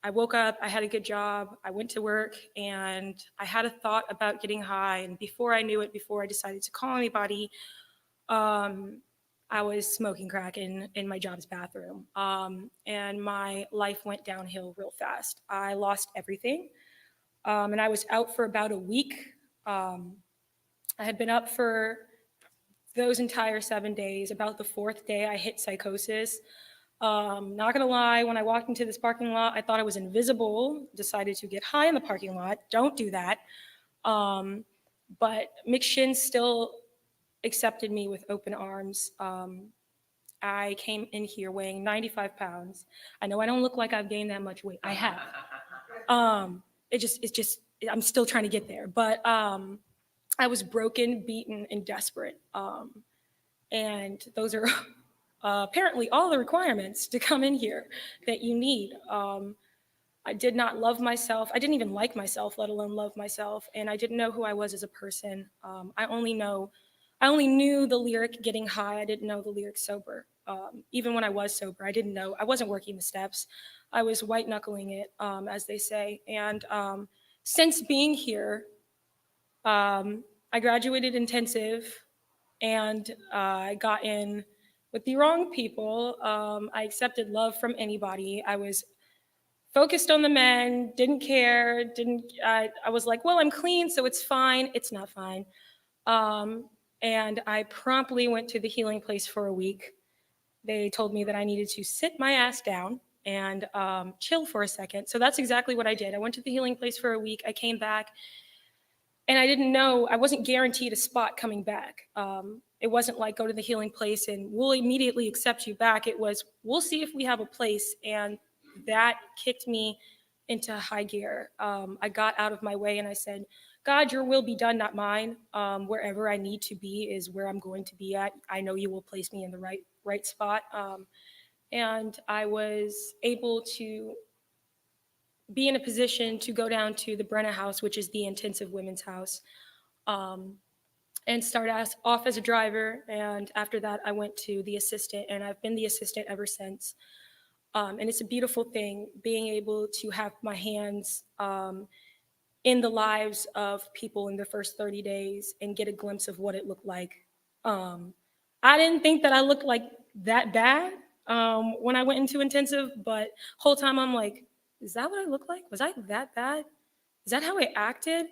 I woke up, I had a good job, I went to work, and I had a thought about getting high. And before I knew it, before I decided to call anybody, I was smoking crack in my job's bathroom. And my life went downhill real fast. I lost everything. And I was out for about a week. I had been up for those entire 7 days. About the fourth day, I hit psychosis. Not gonna lie, when I walked into this parking lot, I thought I was invisible, decided to get high in the parking lot. Don't do that. But McShin still accepted me with open arms. I came in here weighing 95 pounds. I know I don't look like I've gained that much weight. I have. I'm still trying to get there. But I was broken, beaten, and desperate. And those are apparently all the requirements to come in here that you need. I did not love myself. I didn't even like myself, let alone love myself. And I didn't know who I was as a person. I only knew the lyric getting high. I didn't know the lyric sober. Even when I was sober, I didn't know. I wasn't working the steps. I was white knuckling it, as they say. And since being here, I graduated intensive, and I got in with the wrong people. I accepted love from anybody. I was focused on the men, didn't care, I was like, well, I'm clean, so it's fine. It's not fine. And I promptly went to the healing place for a week. They told me that I needed to sit my ass down and chill for a second. So that's exactly what I did. I went to the healing place for a week. I came back, and I didn't know, I wasn't guaranteed a spot coming back. It wasn't like go to the healing place and we'll immediately accept you back. It was, we'll see if we have a place. And that kicked me into high gear. I got out of my way and I said, God, your will be done, not mine. Wherever I need to be is where I'm going to be at. I know you will place me in the right spot. And I was able to be in a position to go down to the Brenna House, which is the intensive women's house, and start off as a driver. And after that, I went to the assistant, and I've been the assistant ever since. And it's a beautiful thing, being able to have my hands in the lives of people in the first 30 days and get a glimpse of what it looked like. I didn't think that I looked like that bad when I went into intensive, but whole time I'm like, is that what I look like? Was I that bad? Is that how I acted?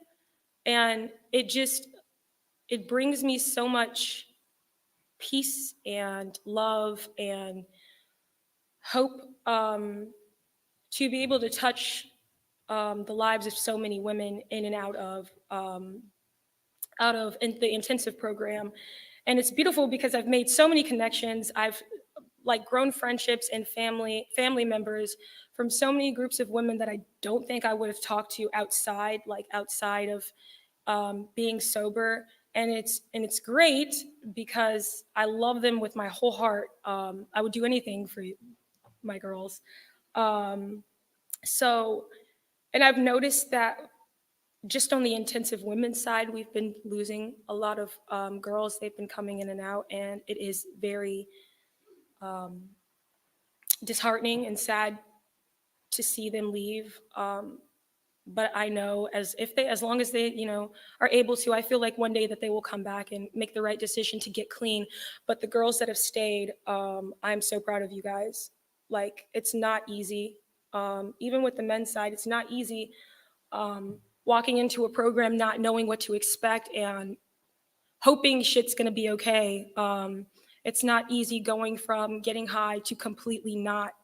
And it brings me so much peace and love and hope to be able to touch the lives of so many women in and out of the intensive program. And it's beautiful because I've made so many connections. I've like grown friendships and family members from so many groups of women that I don't think I would have talked to outside of being sober. And it's great because I love them with my whole heart. I would do anything for you, my girls. Um, so, and I've noticed that just on the intensive women's side, we've been losing a lot of girls. They've been coming in and out, and it is very disheartening and sad to see them leave. But I know as long as they, are able to, I feel like one day that they will come back and make the right decision to get clean. But the girls that have stayed, I'm so proud of you guys. Like, it's not easy. Even with the men's side, it's not easy walking into a program not knowing what to expect and hoping shit's gonna be okay. It's not easy going from getting high to completely not,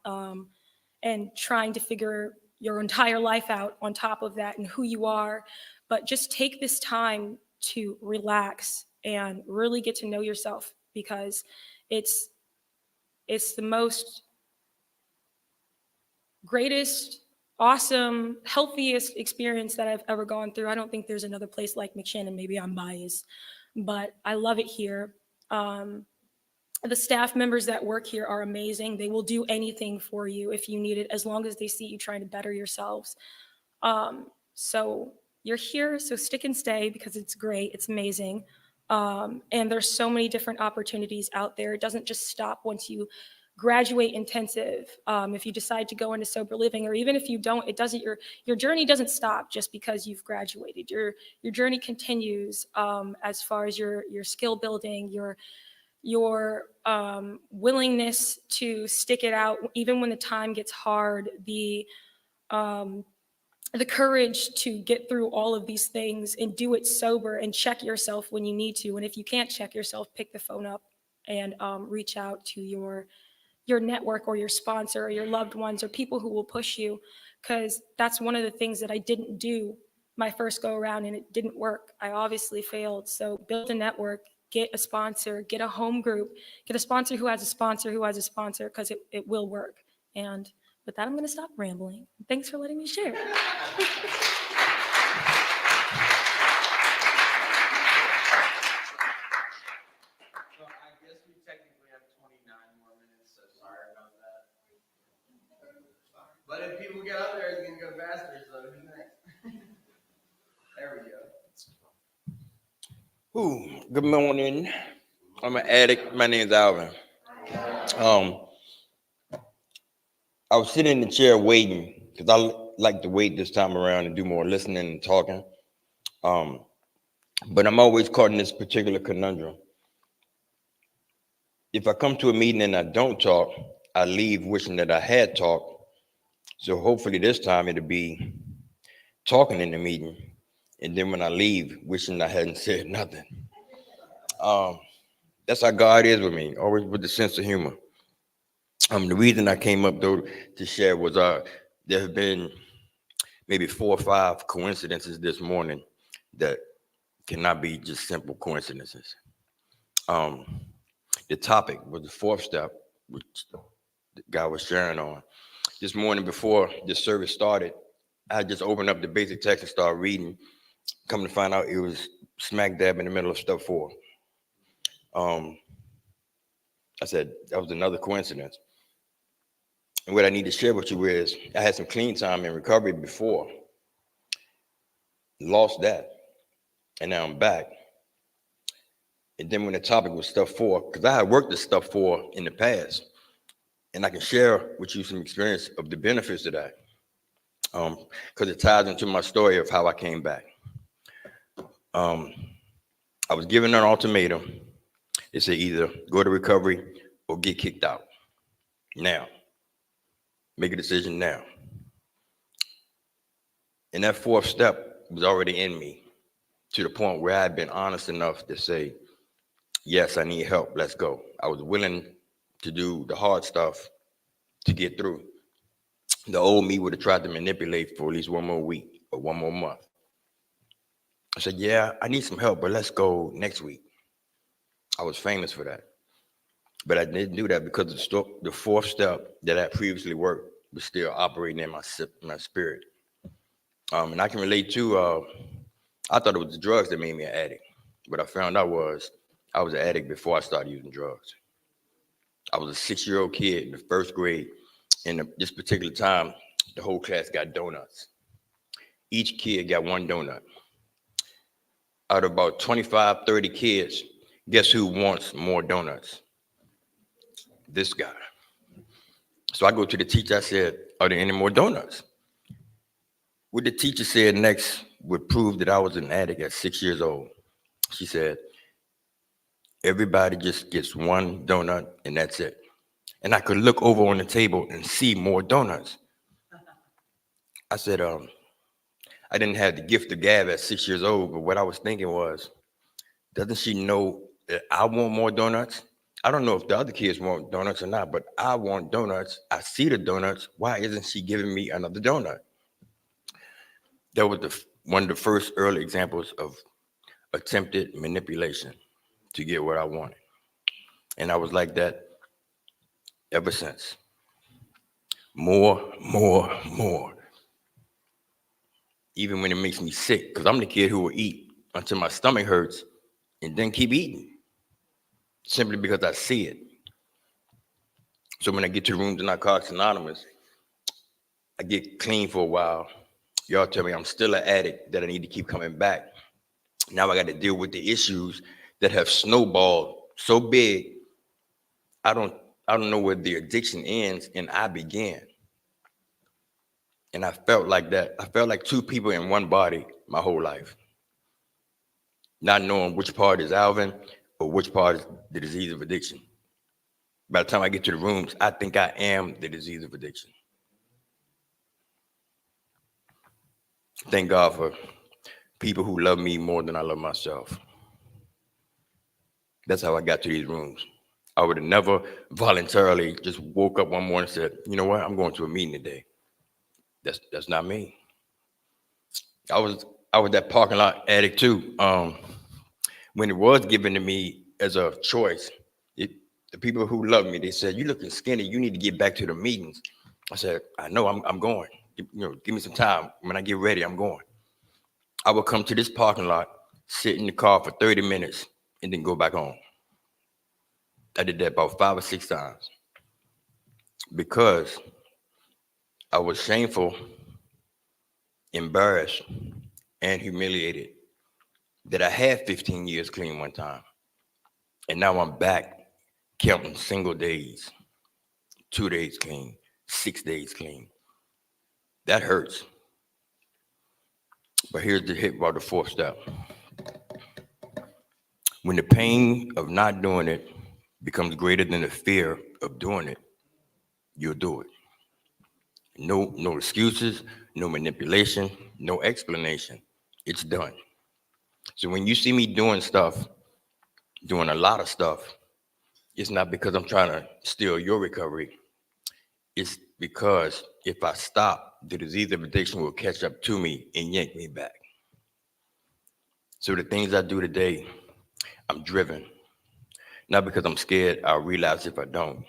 and trying to figure your entire life out on top of that and who you are. But just take this time to relax and really get to know yourself, because it's the most greatest, awesome, healthiest experience that I've ever gone through. I don't think there's another place like McShin, and maybe I'm biased, but I love it here. The staff members that work here are amazing. They will do anything for you if you need it, as long as they see you trying to better yourselves. So you're here, so stick and stay, because it's great, it's amazing. And there's so many different opportunities out there. It doesn't just stop once you graduate intensive. If you decide to go into sober living, or even if you don't, it doesn't. Your journey doesn't stop just because you've graduated. Your journey continues as far as your skill building, your willingness to stick it out even when the time gets hard, the courage to get through all of these things and do it sober, and check yourself when you need to. And if you can't check yourself, pick the phone up and reach out to your network or your sponsor or your loved ones or people who will push you, because that's one of the things that I didn't do my first go around, and it didn't work. I obviously failed. So build a network, get a sponsor, get a home group, get a sponsor who has a sponsor who has a sponsor, because it will work. And with that, I'm going to stop rambling. Thanks for letting me share. So I guess we technically have 29 more minutes, so sorry about that. But if people get up there, it's gonna go faster, so who's next? There we go. Ooh, good morning. I'm an addict. My name's Alvin. I was sitting in the chair waiting, because I like to wait this time around and do more listening and talking. But I'm always caught in this particular conundrum. If I come to a meeting and I don't talk, I leave wishing that I had talked. So hopefully this time it'll be talking in the meeting, and then when I leave, wishing I hadn't said nothing. That's how God is with me, always with the sense of humor. The reason I came up though to share was there have been maybe 4 or 5 coincidences this morning that cannot be just simple coincidences. The topic was the 4th step, which the guy was sharing on. This morning before the service started, I just opened up the basic text and started reading. Come to find out, it was smack dab in the middle of step 4. I said, that was another coincidence. And what I need to share with you is, I had some clean time in recovery before, lost that, and now I'm back. And then when the topic was step 4, because I had worked at step 4 in the past, and I can share with you some experience of the benefits of that. because it ties into my story of how I came back. I was given an ultimatum. They said either go to recovery or get kicked out. Now, make a decision now. And that fourth step was already in me, to the point where I had been honest enough to say, yes, I need help, let's go. I was willing to do the hard stuff to get through. The old me would have tried to manipulate for at least one more week or one more month. I said, yeah, I need some help, but let's go next week. I was famous for that. But I didn't do that because the fourth step that I previously worked was still operating in my spirit. And I can relate to, I thought it was the drugs that made me an addict. What I found out was I was an addict before I started using drugs. I was a 6-year-old kid in the first grade. And this particular time, the whole class got donuts. Each kid got one donut. Out of about 25, 30 kids, guess who wants more donuts? This guy. So I go to the teacher, I said, are there any more donuts? What the teacher said next would prove that I was an addict at 6 years old. She said, everybody just gets one donut and that's it. And I could look over on the table and see more donuts. I said, I didn't have the gift of gab at 6 years old, but what I was thinking was, doesn't she know that I want more donuts? I don't know if the other kids want donuts or not, but I want donuts. I see the donuts. Why isn't she giving me another donut? That was one of the first early examples of attempted manipulation to get what I wanted. And I was like that ever since. More, more, more. Even when it makes me sick, because I'm the kid who will eat until my stomach hurts and then keep eating, simply because I see it. So when I get to rooms in Narcotics Anonymous, I get clean for a while. Y'all tell me I'm still an addict, that I need to keep coming back. Now I got to deal with the issues that have snowballed so big, I don't know where the addiction ends and I began. And I felt like that. I felt like two people in one body my whole life. Not knowing which part is Alvin or which part is the disease of addiction. By the time I get to the rooms, I think I am the disease of addiction. Thank God for people who love me more than I love myself. That's how I got to these rooms. I would have never voluntarily just woke up one morning and said, you know what, I'm going to a meeting today. That's not me. I was that parking lot addict too. When it was given to me as a choice, the people who love me, they said, "You looking skinny. You need to get back to the meetings." I said, "I know. I'm going. Give me some time. When I get ready, I'm going." I would come to this parking lot, sit in the car for 30 minutes, and then go back home. I did that about 5 or 6 times because I was shameful, embarrassed, and humiliated that I had 15 years clean one time. And now I'm back counting single days, 2 days clean, 6 days clean. That hurts. But here's the hit about the fourth step. When the pain of not doing it becomes greater than the fear of doing it, you'll do it. No excuses, no manipulation, no explanation. It's done. So when you see me doing a lot of stuff, it's not because I'm trying to steal your recovery. It's because if I stop, the disease of addiction will catch up to me and yank me back. So the things I do today, I'm driven. Not because I'm scared I'll relapse if I don't,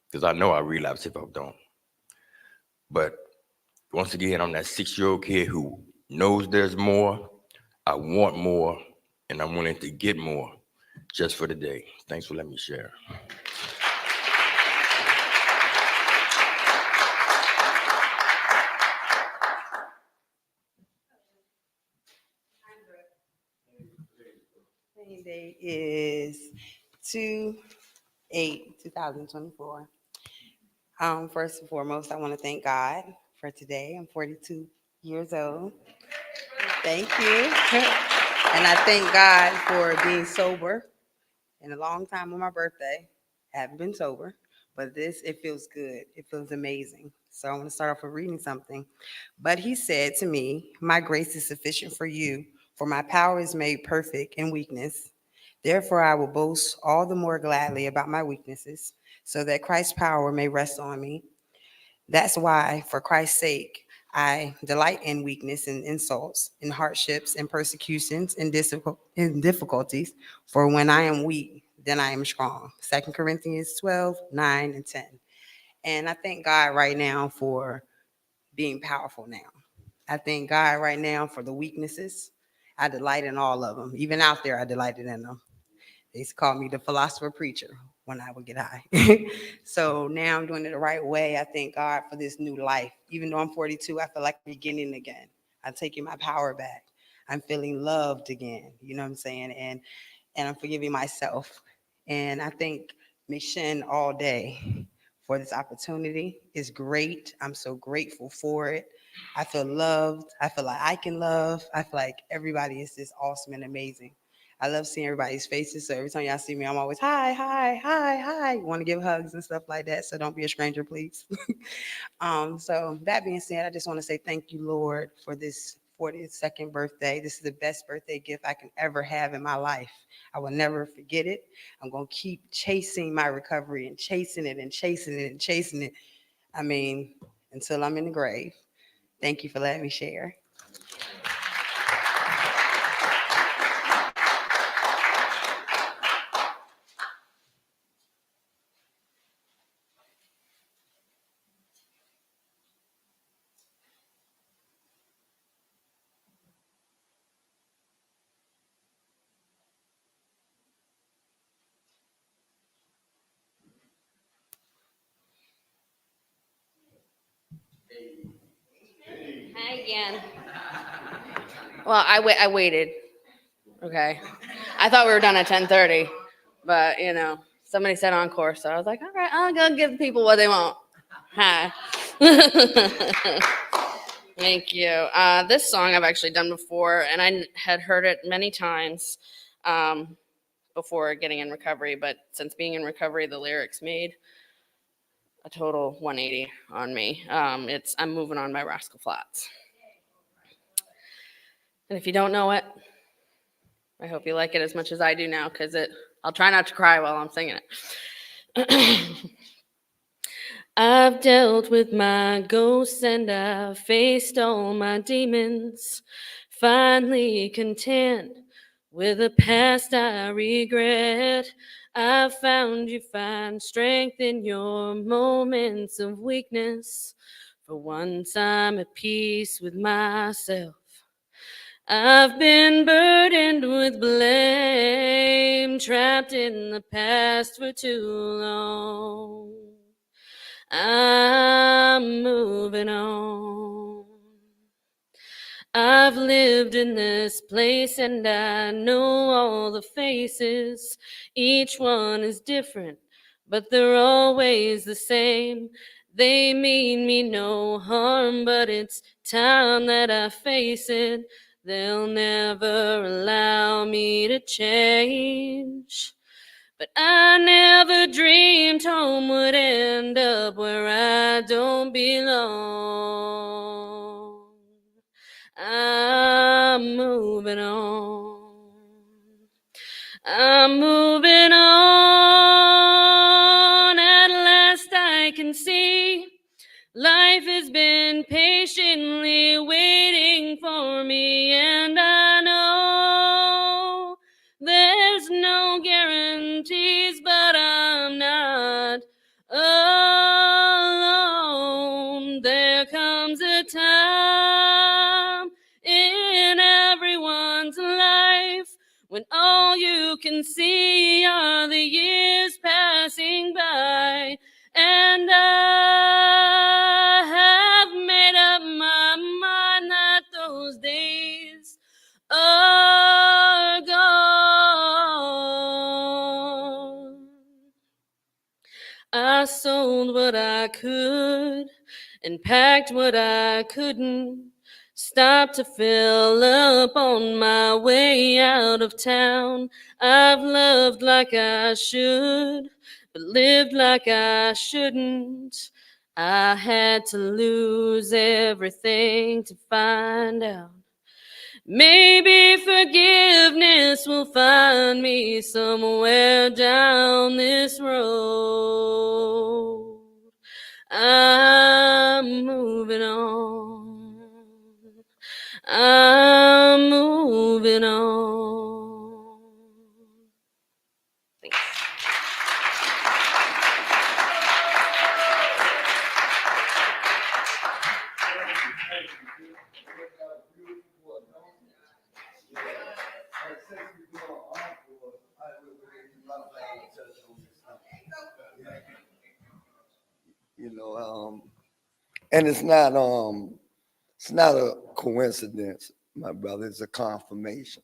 because I know I'll relapse if I don't. But once again, I'm that 6-year-old kid who knows there's more, I want more, and I'm willing to get more just for the day. Thanks for letting me share. Rain date is 2/8/2024. First and foremost, I want to thank God for today. I'm 42 years old. Thank you. And I thank God for being sober in a long time on my birthday. I haven't been sober, but it feels good. It feels amazing. So I want to start off with reading something. But he said to me, "My grace is sufficient for you, for my power is made perfect in weakness. Therefore, I will boast all the more gladly about my weaknesses, so that Christ's power may rest on me. That's why, for Christ's sake, I delight in weakness and insults, in hardships and persecutions and in difficulties. For when I am weak, then I am strong." 2 Corinthians 12:9 and 10. And I thank God right now for being powerful now. I thank God right now for the weaknesses. I delight in all of them. Even out there, I delighted in them. They used to call me the philosopher preacher when I would get high. So now I'm doing it the right way. I thank God for this new life. Even though I'm 42, I feel like I'm beginning again. I'm taking my power back. I'm feeling loved again. You know what I'm saying? And I'm forgiving myself. And I thank McShin all day for this opportunity. It's great. I'm so grateful for it. I feel loved. I feel like I can love. I feel like everybody is just awesome and amazing. I love seeing everybody's faces. So every time y'all see me, I'm always hi, hi, hi, hi. Want to give hugs and stuff like that. So don't be a stranger, please. So that being said, I just want to say thank you, Lord, for this 42nd birthday. This is the best birthday gift I can ever have in my life. I will never forget it. I'm going to keep chasing my recovery and chasing it and chasing it and chasing it. I mean, until I'm in the grave. Thank you for letting me share. Hi again. Well, I waited. Okay. I thought we were done at 10:30, but somebody said encore, so I was like, all right, I'll go give people what they want. Hi. Thank you. This song I've actually done before, and I had heard it many times before getting in recovery, but since being in recovery, the lyrics made a total 180 on me. It's "I'm Moving On" by Rascal Flatts. And if you don't know it, I hope you like it as much as I do now, because I'll try not to cry while I'm singing it. I've dealt with my ghosts and I've faced all my demons, finally content with a past I regret. I've found you find strength in your moments of weakness. For once I'm at peace with myself. I've been burdened with blame, trapped in the past for too long. I'm moving on. I've lived in this place and I know all the faces. Each one is different, but they're always the same. They mean me no harm, but it's time that I face it. They'll never allow me to change. But I never dreamed home would end up where I don't belong. I'm moving on. I'm moving on. At last I can see life has been patiently waiting for me, and I know there's no guarantees, but I'm not alone. There comes a time in everyone's life when all you can see are the years passing by, and I have made up my mind that those days are gone. I sold what I could and packed what I couldn't. Stopped to fill up on my way out of town. I've loved like I should, but lived like I shouldn't. I had to lose everything to find out. Maybe forgiveness will find me somewhere down this road. I'm moving on. I'm moving on. Thanks. You know, and it's not a coincidence, my brother. It's a confirmation.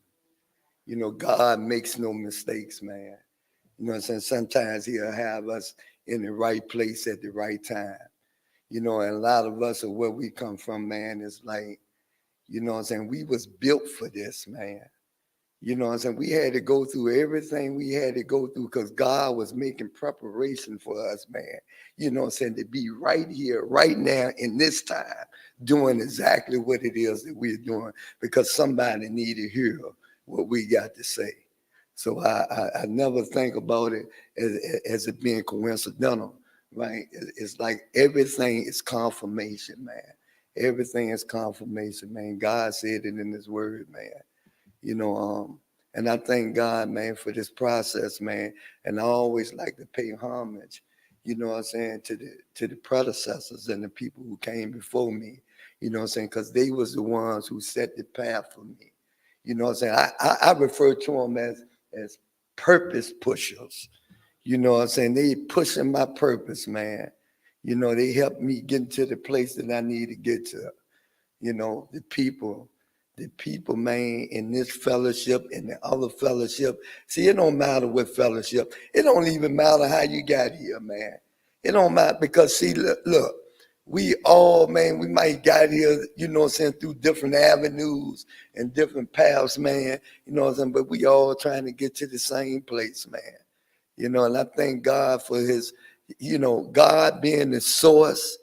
You know, God makes no mistakes, man. You know what I'm saying? Sometimes he'll have us in the right place at the right time. You know, and a lot of us are where we come from, man, is like, you know what I'm saying? We was built for this, man. You know what I'm saying? We had to go through everything we had to go through because God was making preparation for us, man. You know what I'm saying? To be right here, right now, in this time, doing exactly what it is that we're doing because somebody need to hear what we got to say. So I never think about it as it being coincidental, right? It's like everything is confirmation, man. Everything is confirmation, man. God said it in his word, man. You know, and I thank God, man, for this process, man. And I always like to pay homage, you know what I'm saying, to the predecessors and the people who came before me, you know what I'm saying, because they was the ones who set the path for me. You know what I'm saying? I refer to them as purpose pushers. You know what I'm saying? They pushing my purpose, man. You know, they helped me get to the place that I need to get to. You know, the people, man, in this fellowship and the other fellowship. See, it don't matter what fellowship. It don't even matter how you got here, man. It don't matter because, see, look, we all, man, we might got here, you know what I'm saying, through different avenues and different paths, man, you know what I'm saying, but we all trying to get to the same place, man. You know, and I thank God for his, you know, God being the source,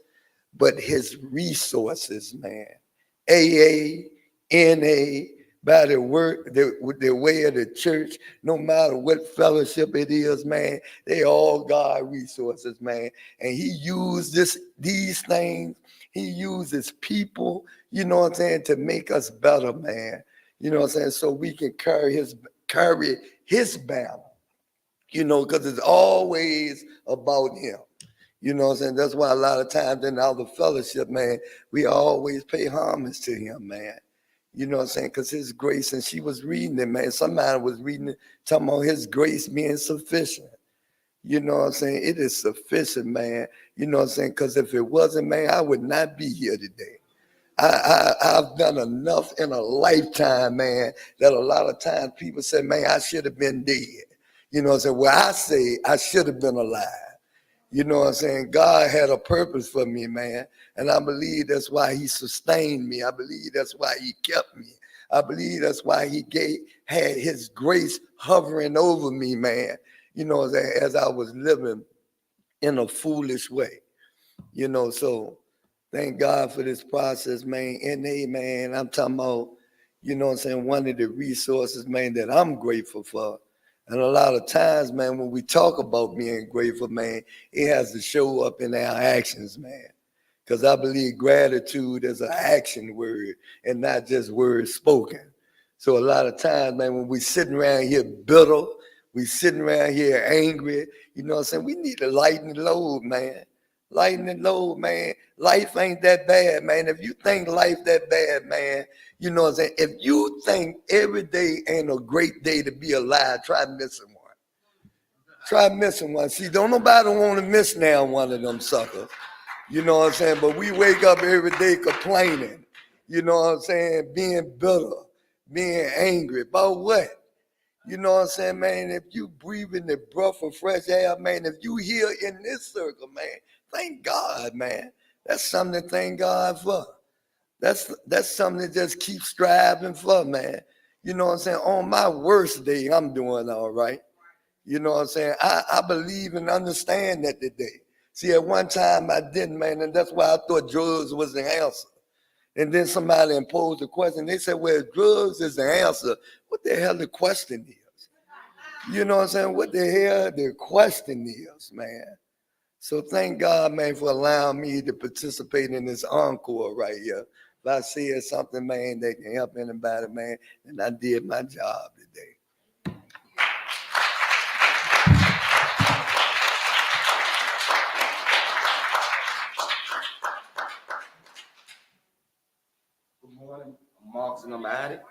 but his resources, man. AA, NA, by the work, the way of the church, no matter what fellowship it is, man, they all God resources, man. And he used these things, he uses people, you know what I'm saying, to make us better, man. You know what I'm saying? So we can carry his banner, you know, because it's always about him. You know what I'm saying? That's why a lot of times in our fellowship, man, we always pay homage to him, man. You know what I'm saying? Because his grace, and she was reading it, man. Somebody was reading it, talking about his grace being sufficient. You know what I'm saying? It is sufficient, man. You know what I'm saying? Because if it wasn't, man, I would not be here today. I've done enough in a lifetime, man, that a lot of times people say, man, I should have been dead. You know what I'm saying? Well, I say I should have been alive. You know what I'm saying? God had a purpose for me, man. And I believe that's why he sustained me. I believe that's why he kept me. I believe that's why he had his grace hovering over me, man. You know, as I was living in a foolish way. You know, so thank God for this process, man. NA, man, I'm talking about, you know what I'm saying, one of the resources, man, that I'm grateful for. And a lot of times, man, when we talk about being grateful, man, it has to show up in our actions, man. Because I believe gratitude is an action word and not just words spoken. So a lot of times, man, when we sitting around here bitter, we sitting around here angry, you know what I'm saying? We need to lighten the load, man. Lighten the load, man. Life ain't that bad, man. If you think life that bad, man, you know what I'm saying? If you think every day ain't a great day to be alive, try missing one. Try missing one. See, don't nobody want to miss now one of them suckers. You know what I'm saying? But we wake up every day complaining. You know what I'm saying? Being bitter, being angry. About what? You know what I'm saying, man? If you breathing the breath of fresh air, man, if you here in this circle, man, thank God, man. That's something to thank God for. That's something to just keep striving for, man. You know what I'm saying? On my worst day, I'm doing all right. You know what I'm saying? I believe and understand that today. See, at one time I didn't, man, and that's why I thought drugs was the answer. And then somebody imposed a question. They said, well, if drugs is the answer, what the hell the question is? You know what I'm saying? What the hell the question is, man? So thank God, man, for allowing me to participate in this encore right here. If I said something, man, that can help anybody, man, and I did my job today. Good morning, I'm Marks and I'm at it.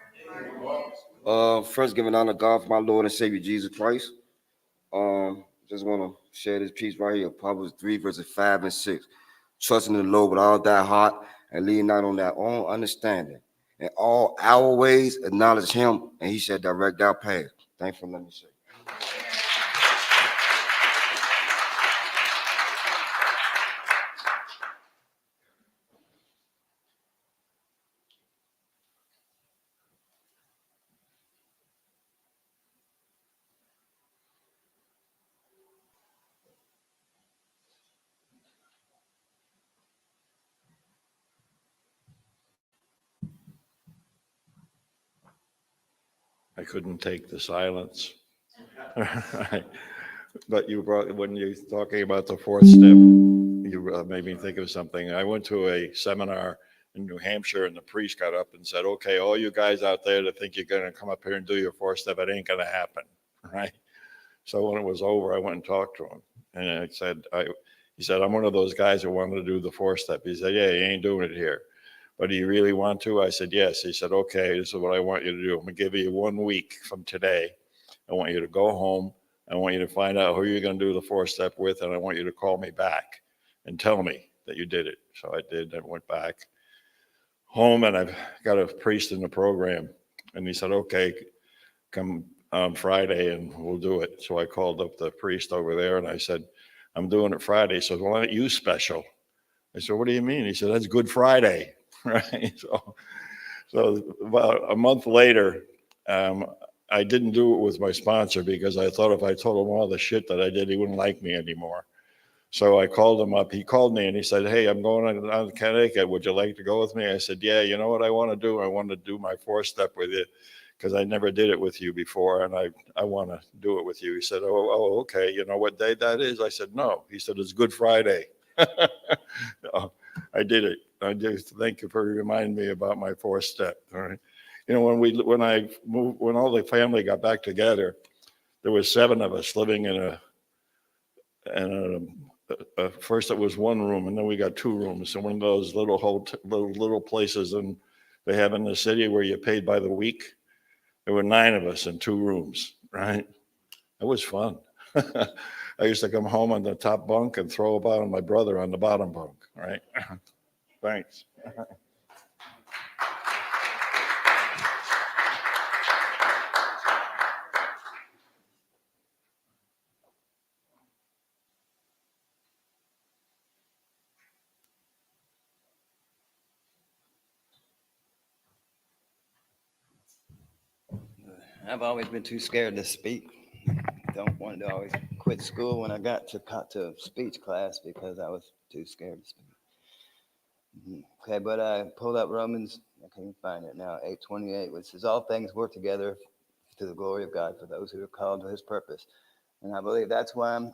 First giving honor to God for my Lord and Savior Jesus Christ. Just want to share this piece right here, Proverbs 3, verses 5 and 6. Trusting in the Lord with all thy heart and lean not on thy own understanding. In all our ways acknowledge him, and he shall direct our path. Thanks for letting me say. I couldn't take the silence. But you brought, when you're talking about the fourth step, you made me think of something. I went to a seminar in New Hampshire and the priest got up and said, okay, all you guys out there that think you're gonna come up here and do your fourth step, it ain't gonna happen, right? So when it was over, I went and talked to him. And he said, I'm one of those guys who wanted to do the fourth step. He said, yeah, you ain't doing it here. But do you really want to? I said, yes. He said, okay, this is what I want you to do. I'm gonna give you 1 week from today. I want you to go home. I want you to find out who you're gonna do the fourth step with, and I want you to call me back and tell me that you did it. So I did. I went back home and I've got a priest in the program. And he said, okay, come on Friday and we'll do it. So I called up the priest over there and I said, I'm doing it Friday. He said, well, why aren't you special? I said, what do you mean? He said, that's Good Friday, right? So about a month later, I didn't do it with my sponsor because I thought if I told him all the shit that I did, he wouldn't like me anymore. So I called him up. He called me and he said, hey, I'm going on to Connecticut. Would you like to go with me? I said, yeah, you know what I want to do? I want to do my fourth step with you because I never did it with you before and I want to do it with you. He said, oh, okay. You know what day that is? I said, no. He said, it's Good Friday. I did it. I just thank you for reminding me about my fourth step. All right. You know, when all the family got back together, there was 7 of us living in first it was 1 room and then we got 2 rooms. So one of those little places they have in the city where you paid by the week. There were 9 of us in 2 rooms, right? It was fun. I used to come home on the top bunk and throw about on my brother on the bottom bunk, right? Thanks. I've always been too scared to speak. Don't want to always quit school when I got to speech class because I was too scared to speak. Okay, but I pulled up Romans, I can't find it now, 8:28, which says all things work together to the glory of God for those who are called to his purpose. And I believe that's why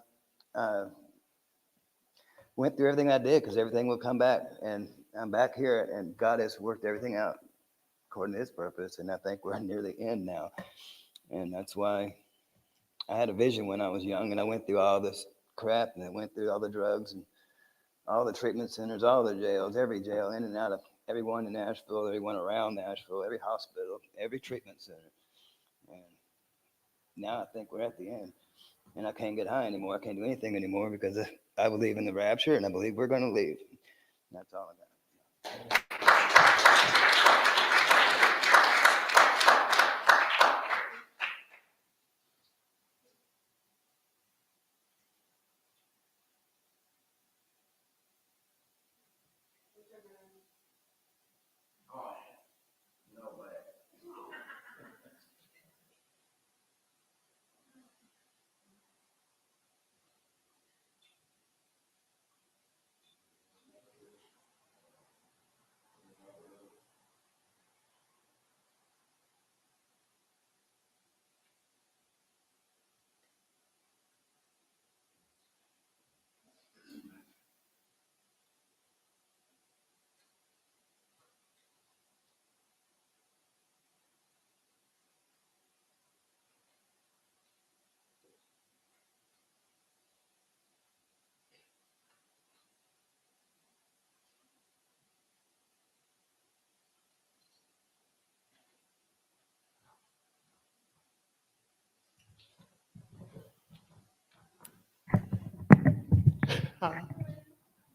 I went through everything I did, because everything will come back. And I'm back here, and God has worked everything out according to his purpose. And I think we're near the end now. And that's why I had a vision when I was young, and I went through all this crap, and I went through all the drugs and all the treatment centers, all the jails, every jail, in and out of everyone in Nashville, everyone around Nashville, every hospital, every treatment center. And now I think we're at the end, and I can't get high anymore. I can't do anything anymore because I believe in the rapture, and I believe we're going to leave. And that's all I got.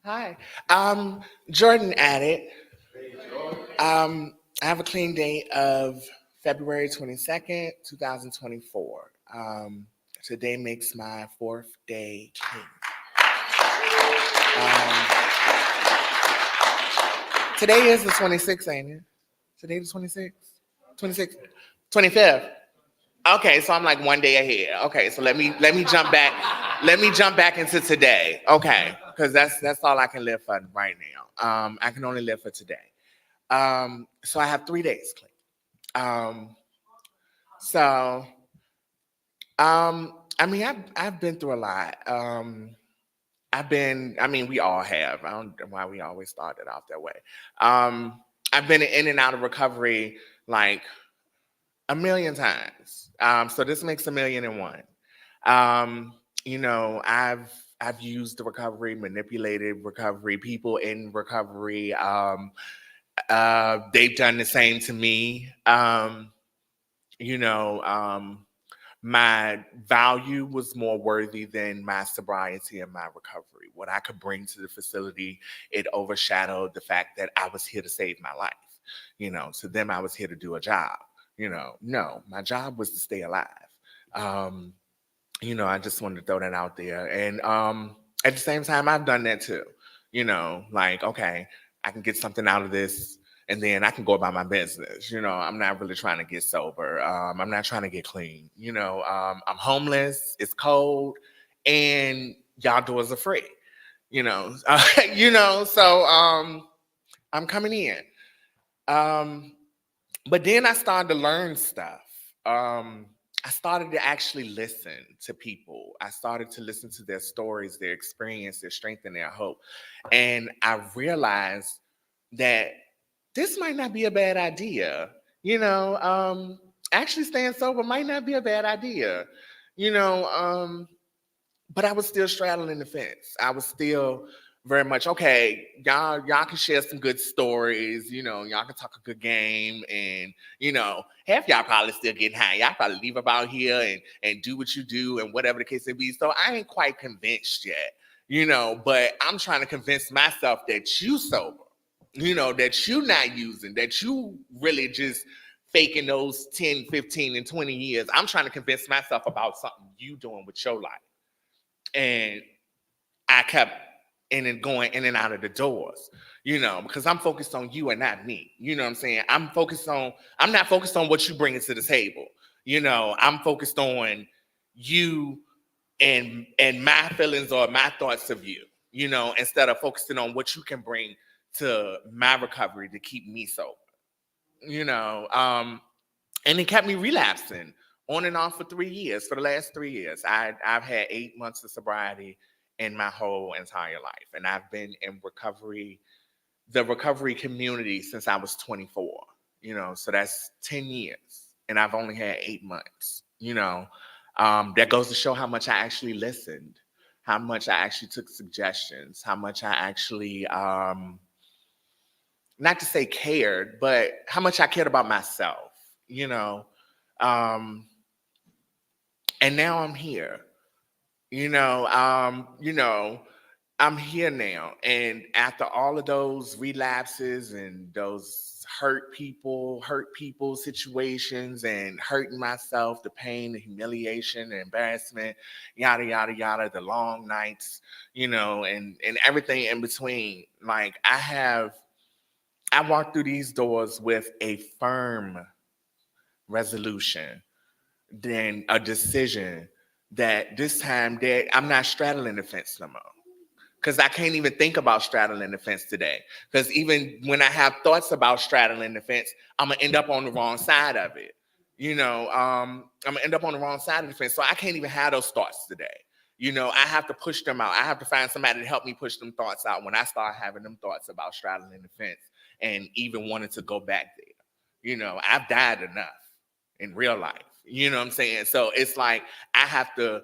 Hi. Jordan added. I have a clean date of February 22nd, 2024. Today makes my 4th day clean. Today is the 26th, ain't it? Today the 26th? 26th? 25th. Okay, so I'm like one day ahead. Okay, so let me jump back. Let me jump back into today. Okay, because that's all I can live for right now. I can only live for today. So I have 3 days clean. So I mean, I've been through a lot. I mean, we all have. I don't know why we always started off that way. I've been in and out of recovery like a million times. So this makes 1,000,001. I've used the recovery, manipulated recovery, people in recovery. They've done the same to me. You know, my value was more worthy than my sobriety and my recovery. What I could bring to the facility, it overshadowed the fact that I was here to save my life. To them, I was here to do a job. No, my job was to stay alive. I just wanted to throw that out there. And at the same time, I've done that too. Like, okay, I can get something out of this and then I can go about my business. I'm not really trying to get sober. I'm not trying to get clean. I'm homeless, it's cold, and y'all doors are free. So I'm coming in. But then I started to learn stuff. I started to actually listen to people. I started to listen to their stories, their experience, their strength, and their hope. And I realized that this might not be a bad idea. Actually staying sober might not be a bad idea. But I was still straddling the fence. I was still very much okay. Y'all can share some good stories. Y'all can talk a good game, and half y'all probably still getting high. Y'all probably leave about here and do what you do, and whatever the case may be. So I ain't quite convinced yet. But I'm trying to convince myself that you sober. That you not using, that you really just faking those 10, 15, and 20 years. I'm trying to convince myself about something you doing with your life. And I kept going in and out of the doors, because I'm focused on you and not me. You know what I'm saying? I'm not focused on what you bring to the table. I'm focused on you and my feelings or my thoughts of you, instead of focusing on what you can bring to my recovery to keep me sober. And it kept me relapsing on and off for 3 years. For the last 3 years, I've had 8 months of sobriety in my whole entire life. And I've been in recovery, the recovery community, since I was 24, so that's 10 years. And I've only had 8 months, that goes to show how much I actually listened, how much I actually took suggestions, how much I actually, not to say cared, but how much I cared about myself, and now I'm here. I'm here now. And after all of those relapses and those hurt people situations and hurting myself, the pain, the humiliation, the embarrassment, yada, yada, yada, the long nights, and everything in between. Like I walked through these doors with a firm resolution, then a decision that this time that I'm not straddling the fence no more. Because I can't even think about straddling the fence today. Because even when I have thoughts about straddling the fence, I'm gonna end up on the wrong side of it. I'm gonna end up on the wrong side of the fence. So I can't even have those thoughts today. I have to push them out. I have to find somebody to help me push them thoughts out when I start having them thoughts about straddling the fence and even wanting to go back there. I've died enough in real life. You know what I'm saying? So it's like I have to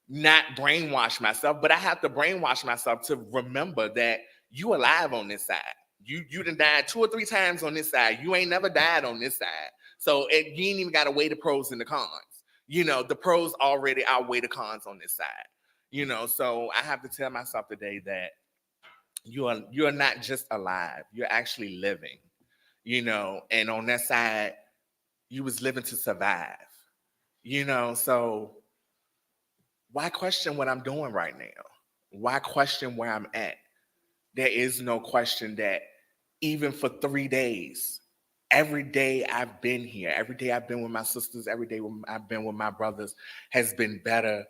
not brainwash myself, but I have to brainwash myself to remember that you alive on this side. You done died 2 or 3 times on this side. You ain't never died on this side. So you ain't even got to weigh the pros and the cons. The pros already outweigh the cons on this side. You know, so I have to tell myself today that you're not just alive, you're actually living, you know, and on that side, you was living to survive, you know, so why question what I'm doing right now? Why question where I'm at? There is no question that even for 3 days, every day I've been here, every day I've been with my sisters, every day I've been with my brothers has been better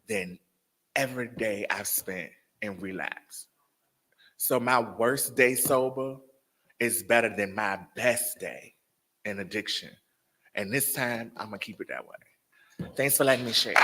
than every day I've spent in relapse. So my worst day sober is better than my best day in addiction. And this time I'm gonna keep it that way. Thanks for letting me share.